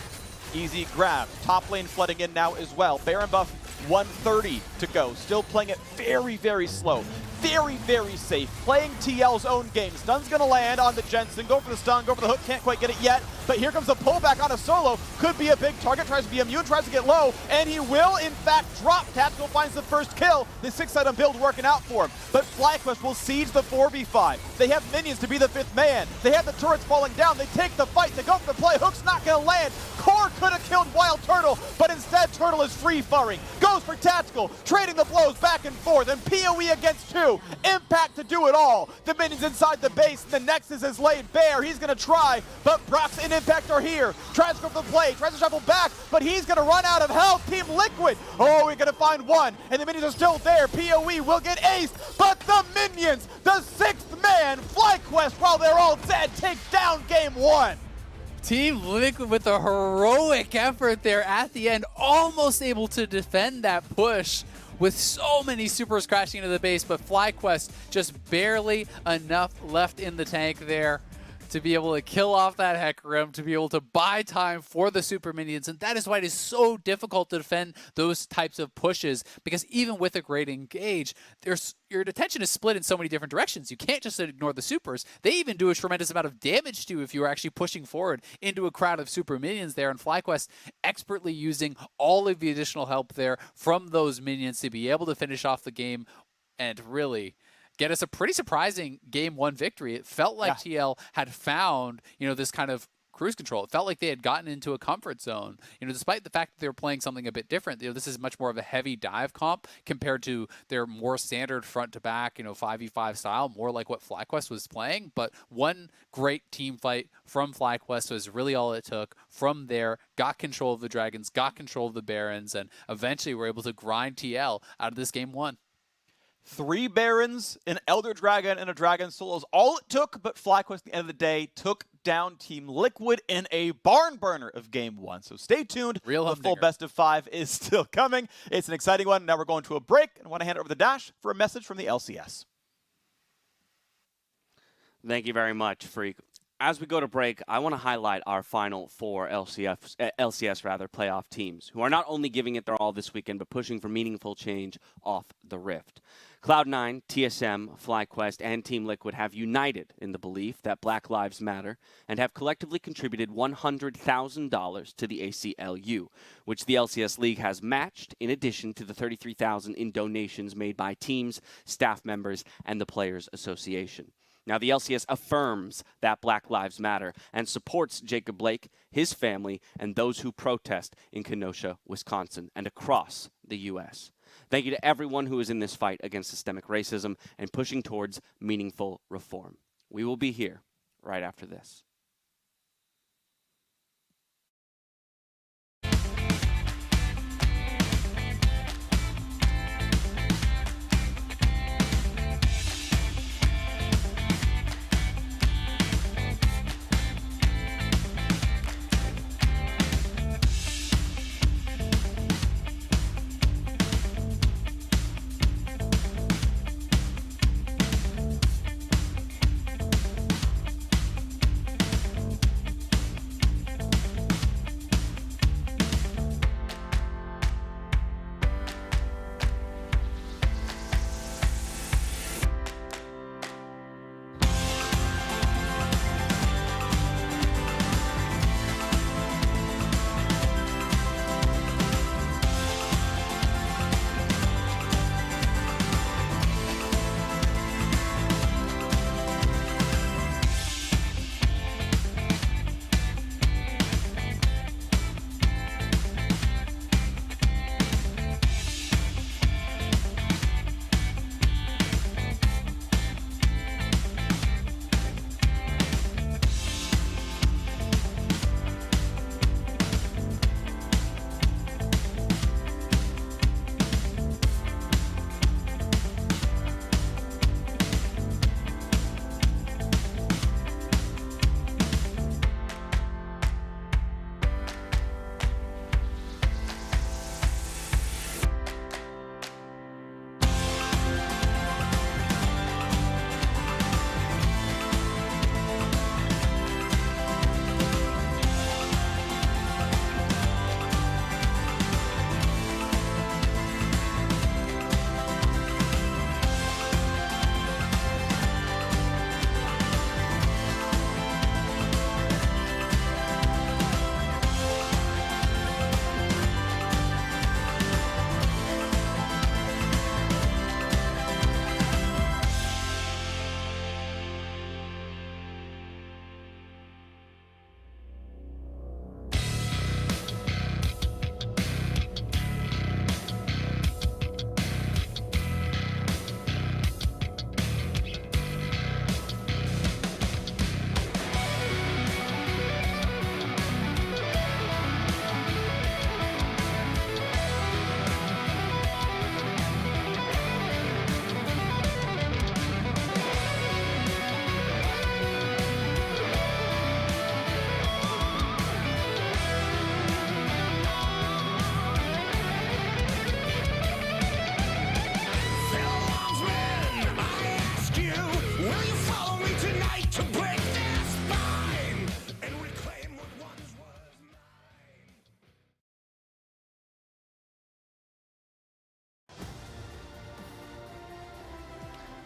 Easy grab. Top lane flooding in now as well. Baron buff 130 to go. Still playing it very, very slow. Very, very safe. Playing TL's own game. Stun's going to land on the Jensen. Go for the stun, go for the hook. Can't quite get it yet. But here comes the pullback on a Solo. Could be a big target. Tries to be immune. Tries to get low. And he will, in fact, drop. Tactical finds the first kill. The 6-item build working out for him. But FlyQuest will siege the 4v5. They have minions to be the 5th man. They have the turrets falling down. They take the fight. They go for the play. Hook's not going to land. Core could have killed WildTurtle, but instead Turtle is free-firing. Goes for Tactical. Trading the blows back and forth. And PoE against 2. Impact to do it all. The minions inside the base. The Nexus is laid bare. He's going to try, but Broxah and Impact are here. Tries to go for the play. Tries to shuffle back, but he's going to run out of health. Team Liquid. Oh, we're going to find one, and the minions are still there. PoE will get aced, but the minions, the 6th man, FlyQuest, while they're all dead, take down game 1. Team Liquid with a heroic effort there at the end, almost able to defend that push with so many supers crashing into the base, but FlyQuest just barely enough left in the tank there to be able to kill off that Hecarim, to be able to buy time for the super minions, and that is why it is so difficult to defend those types of pushes, because even with a great engage, your attention is split in so many different directions. You can't just ignore the supers. They even do a tremendous amount of damage to you if you are actually pushing forward into a crowd of super minions there, and FlyQuest expertly using all of the additional help there from those minions to be able to finish off the game and really get us a pretty surprising game 1 victory. It felt like TL had found, you know, this kind of cruise control. It felt like they had gotten into a comfort zone. You know, despite the fact that they were playing something a bit different, you know, this is much more of a heavy dive comp compared to their more standard front to back, you know, 5v5 style, more like what FlyQuest was playing. But one great team fight from FlyQuest was really all it took. From there, got control of the Dragons, got control of the Barons, and eventually were able to grind TL out of this game 1. 3 Barons, an Elder Dragon, and a Dragon Solo is all it took, but FlyQuest at the end of the day took down Team Liquid in a barn burner of game 1. So stay tuned. The full best of 5 is still coming. It's an exciting one. Now we're going to a break, and I want to hand it over to Dash for a message from the LCS. Thank you very much, Freak. As we go to break, I want to highlight our final 4 LCS playoff teams, who are not only giving it their all this weekend, but pushing for meaningful change off the Rift. Cloud9, TSM, FlyQuest, and Team Liquid have united in the belief that Black Lives Matter and have collectively contributed $100,000 to the ACLU, which the LCS League has matched, in addition to the $33,000 in donations made by teams, staff members, and the Players Association. Now, the LCS affirms that Black Lives Matter and supports Jacob Blake, his family, and those who protest in Kenosha, Wisconsin, and across the U.S. Thank you to everyone who is in this fight against systemic racism and pushing towards meaningful reform. We will be here right after this.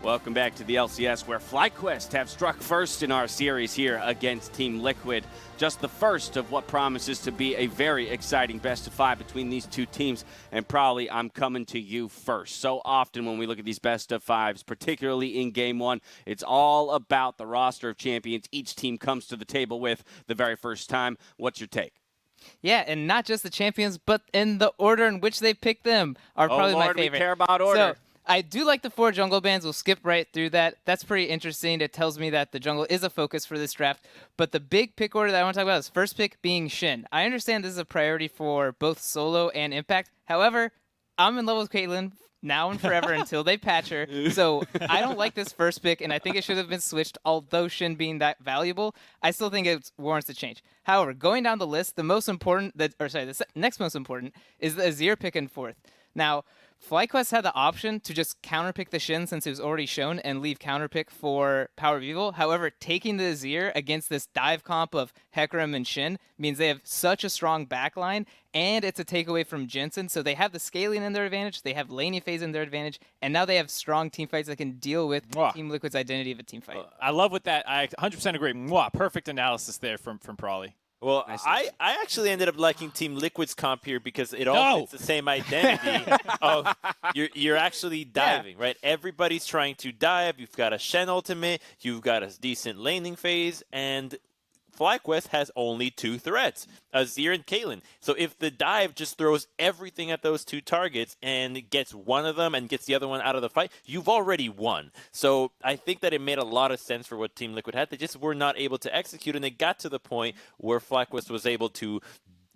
Welcome back to the LCS, where FlyQuest have struck first in our series here against Team Liquid. Just the first of what promises to be a very exciting best-of-5 between these two teams, and probably I'm coming to you first. So often when we look at these best-of-5s, particularly in Game 1, it's all about the roster of champions each team comes to the table with the very first time. What's your take? Yeah, and not just the champions, but in the order in which they pick them are probably Lord, my favorite. We care about order. So, I do like the 4 jungle bans. We'll skip right through that. That's pretty interesting. It tells me that the jungle is a focus for this draft. But the big pick order that I want to talk about is first pick being Shen. I understand this is a priority for both solo and impact. However, I'm in love with Caitlyn now and forever until they patch her. So I don't like this first pick, and I think it should have been switched. Although Shen being that valuable, I still think it warrants a change. However, going down the list, the next most important is the Azir pick in 4th. Now, FlyQuest had the option to just counterpick the Shen since it was already shown and leave counterpick for PowerOfEvil. However, taking the Azir against this dive comp of Hecarim and Shen means they have such a strong backline, and it's a takeaway from Jensen. So they have the scaling in their advantage, they have laning phase in their advantage, and now they have strong team fights that can deal with Team Liquid's identity of a team fight. I love what that. I 100% agree. Perfect analysis there from Prawley. Well, I actually ended up liking Team Liquid's comp here because it all fits the same identity of you're actually diving, right? Everybody's trying to dive. You've got a Shen ultimate, you've got a decent laning phase, and FlyQuest has only 2 threats, Azir and Caitlyn. So if the dive just throws everything at those 2 targets and gets one of them and gets the other one out of the fight, you've already won. So I think that it made a lot of sense for what Team Liquid had. They just were not able to execute, and it got to the point where FlyQuest was able to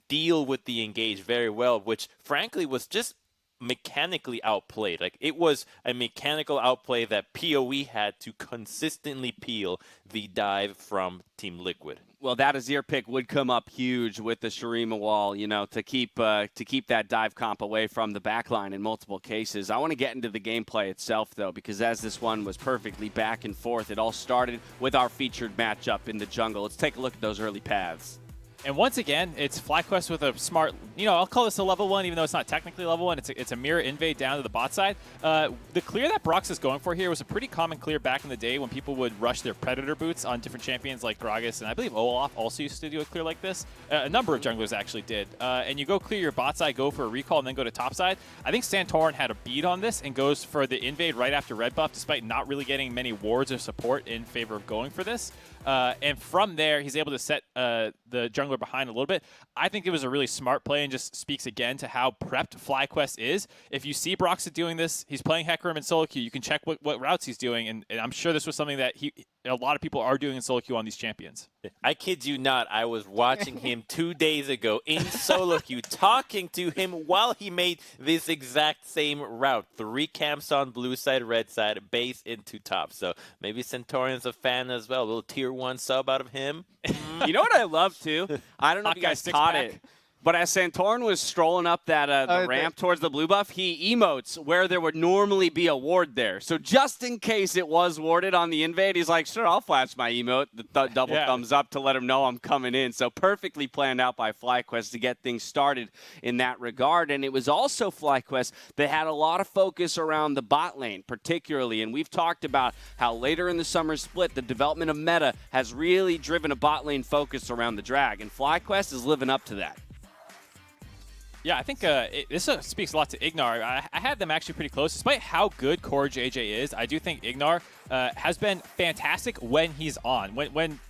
deal with the engage very well, which frankly was just mechanically outplayed. Like, it was a mechanical outplay that PoE had to consistently peel the dive from Team Liquid. Well, that Azir pick would come up huge with the Shurima wall, you know, to keep that dive comp away from the backline in multiple cases. I want to get into the gameplay itself, though, because as this one was perfectly back and forth, it all started with our featured matchup in the jungle. Let's take a look at those early paths. And once again, it's FlyQuest with a smart, I'll call this a level 1, even though it's not technically level 1. It's a mirror invade down to the bot side. The clear that Broxah is going for here was a pretty common clear back in the day when people would rush their Predator boots on different champions like Gragas, and I believe Olaf also used to do a clear like this. A number of junglers actually did. And you go clear your bot side, go for a recall, and then go to top side. I think Santorin had a beat on this and goes for the invade right after red buff, despite not really getting many wards or support in favor of going for this. And from there, he's able to set the jungler behind a little bit. I think it was a really smart play and just speaks again to how prepped FlyQuest is. If you see Broxah doing this, he's playing Hecarim in solo queue. You can check what routes he's doing, and I'm sure this was something that a lot of people are doing in solo queue on these champions. I kid you not, I was watching him 2 days ago in solo queue, talking to him while he made this exact same route. 3 camps on blue side, red side, base into top. So maybe Santorin's a fan as well. A little tier 1 sub out of him. You know what I love, too? I don't know if you guys caught it. But as Santorin was strolling up that the ramp towards the blue buff, he emotes where there would normally be a ward there. So just in case it was warded on the invade, he's like, sure, I'll flash my emote, the double thumbs up to let him know I'm coming in. So perfectly planned out by FlyQuest to get things started in that regard. And it was also FlyQuest that had a lot of focus around the bot lane, particularly. And we've talked about how later in the summer split, the development of meta has really driven a bot lane focus around the drag. And FlyQuest is living up to that. Yeah, I think this speaks a lot to IgNar. I had them actually pretty close. Despite how good CoreJJ is, I do think IgNar has been fantastic when he's on. When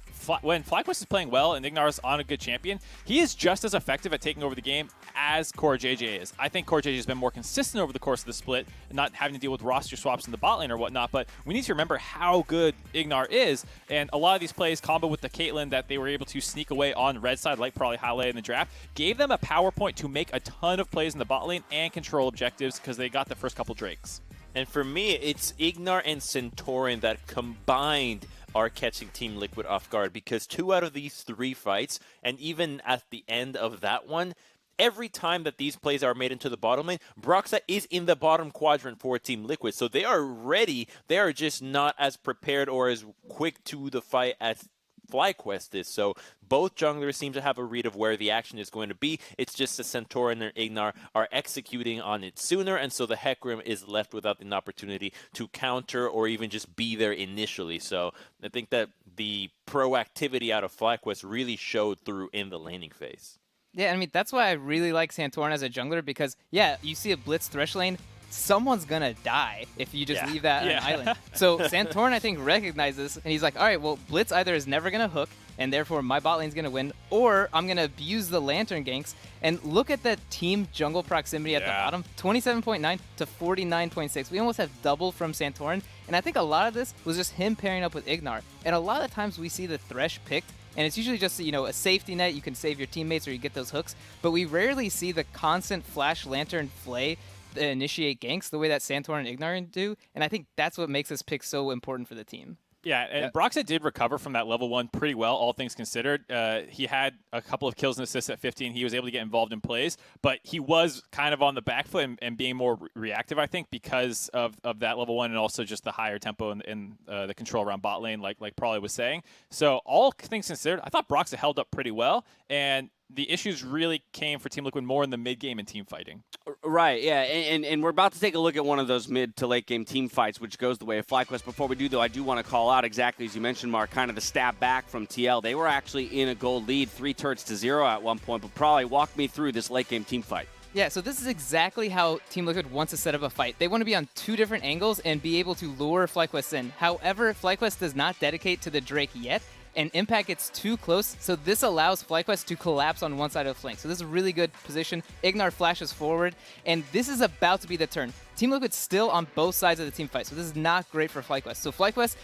FlyQuest is playing well and IgNar is on a good champion, he is just as effective at taking over the game as CoreJJ is. I think CoreJJ has been more consistent over the course of the split, not having to deal with roster swaps in the bot lane or whatnot, but we need to remember how good IgNar is, and a lot of these plays combo with the Caitlyn that they were able to sneak away on red side, like probably highlighted in the draft, gave them a power point to make a ton of plays in the bot lane and control objectives because they got the first couple Drakes. And for me, it's IgNar and Santorin that combined are catching Team Liquid off guard, because 2 out of these 3 fights, and even at the end of that one, every time that these plays are made into the bottom lane, Broxah is in the bottom quadrant for Team Liquid. So they are ready. They are just not as prepared or as quick to the fight as FlyQuest is. So both junglers seem to have a read of where the action is going to be. It's just that Santorin and IgNar are executing on it sooner, and so the Hecarim is left without an opportunity to counter or even just be there initially. So I think that the proactivity out of FlyQuest really showed through in the laning phase. Yeah, I mean, that's why I really like Santorin as a jungler, because, yeah, you see a Blitz Thresh lane, someone's gonna die if you just leave that on an island. So Santorin, I think, recognizes, and he's like, all right, well, Blitz either is never gonna hook, and therefore my bot lane's gonna win, or I'm gonna abuse the Lantern ganks. And look at the team jungle proximity at the bottom, 27.9 to 49.6. We almost have double from Santorin, and I think a lot of this was just him pairing up with IgNar. And a lot of times we see the Thresh picked, and it's usually just, a safety net. You can save your teammates or you get those hooks, but we rarely see the constant flash Lantern flay initiate ganks the way that Santorin and IgNar do, and I think that's what makes this pick so important for the team. Yeah, and Broxah did recover from that level 1 pretty well, all things considered. He had a couple of kills and assists at 15. He was able to get involved in plays, but he was kind of on the back foot and being more reactive, I think, because of that level 1 and also just the higher tempo and the control around bot lane, like Probably was saying. So all things considered, I thought Broxah held up pretty well, and the issues really came for Team Liquid more in the mid game and team fighting. Right, yeah, and we're about to take a look at one of those mid to late game team fights, which goes the way of FlyQuest. Before we do, though, I do want to call out exactly as you mentioned, Mark, kind of the stab back from TL. They were actually in a gold lead, 3 turrets to 0 at one point, but probably walk me through this late game team fight. Yeah, so this is exactly how Team Liquid wants to set up a fight. They want to be on 2 different angles and be able to lure FlyQuest in. However, FlyQuest does not dedicate to the Drake yet, and Impact gets too close, so this allows FlyQuest to collapse on one side of the flank. So this is a really good position. IgNar flashes forward, and this is about to be the turn. Team Liquid's still on both sides of the team fight, so this is not great for FlyQuest. So FlyQuest,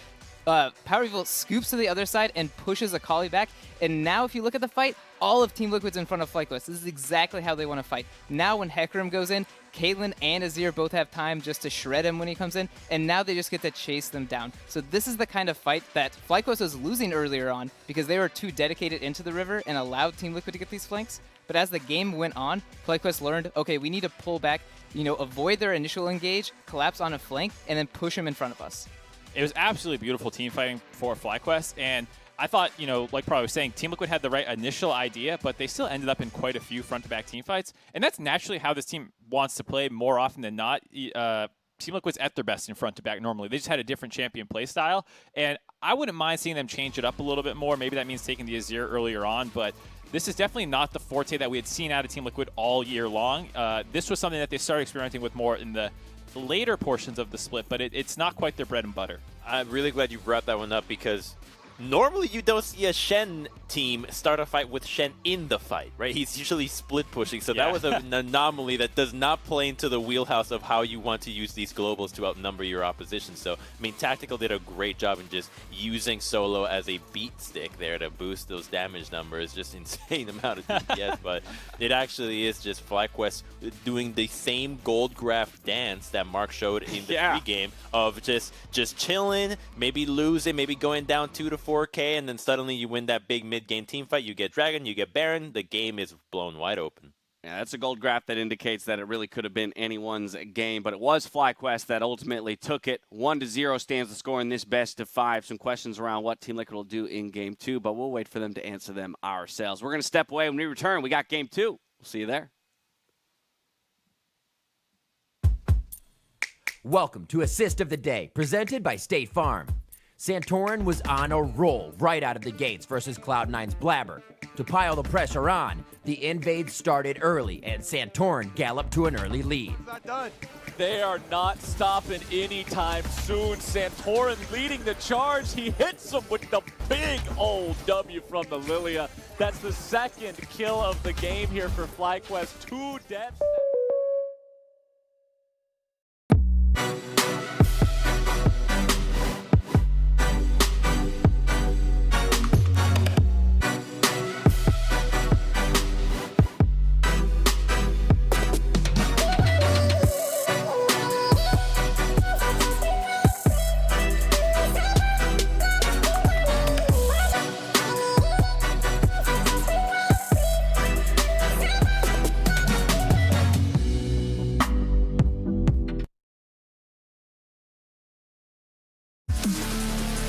PowerOfEvil scoops to the other side and pushes Akali back, and now if you look at the fight, all of Team Liquid's in front of FlyQuest. This is exactly how they want to fight. Now when Hecarim goes in, Caitlyn and Azir both have time just to shred him when he comes in, and now they just get to chase them down. So this is the kind of fight that FlyQuest was losing earlier on because they were too dedicated into the river and allowed Team Liquid to get these flanks. But as the game went on, FlyQuest learned, okay, we need to pull back, avoid their initial engage, collapse on a flank, and then push him in front of us. It was absolutely beautiful team fighting for FlyQuest, and I thought, like Pro was saying, Team Liquid had the right initial idea, but they still ended up in quite a few front-to-back team fights, and that's naturally how this team wants to play more often than not. Team Liquid's at their best in front-to-back normally. They just had a different champion play style, and I wouldn't mind seeing them change it up a little bit more. Maybe that means taking the Azir earlier on, but this is definitely not the forte that we had seen out of Team Liquid all year long. This was something that they started experimenting with more in the later portions of the split, but it's not quite their bread and butter. I'm really glad you brought that one up because normally you don't see a Shen team start a fight with Shen in the fight, right? He's usually split pushing, so that was an anomaly that does not play into the wheelhouse of how you want to use these globals to outnumber your opposition. So, I mean, Tactical did a great job in just using Solo as a beat stick there to boost those damage numbers, just insane amount of DPS, but it actually is just FlyQuest doing the same gold graph dance that Mark showed in the pregame of just chilling, maybe losing, maybe going down 2 to 4K, and then suddenly you win that big mid-game team fight. You get Dragon, you get Baron, the game is blown wide open. Yeah, that's a gold graph that indicates that it really could have been anyone's game, but it was FlyQuest that ultimately took it. 1-0 stands the score in this best of 5. Some questions around what Team Liquid will do in Game 2, but we'll wait for them to answer them ourselves. We're going to step away. When we return, we got Game 2. We'll see you there. Welcome to Assist of the Day, presented by State Farm. Santorin was on a roll right out of the gates versus Cloud9's Blabber. To pile the pressure on, the invade started early, and Santorin galloped to an early lead. Not done. They are not stopping anytime soon. Santorin leading the charge. He hits him with the big old W from the Lilia. That's the second kill of the game here for FlyQuest. 2 deaths.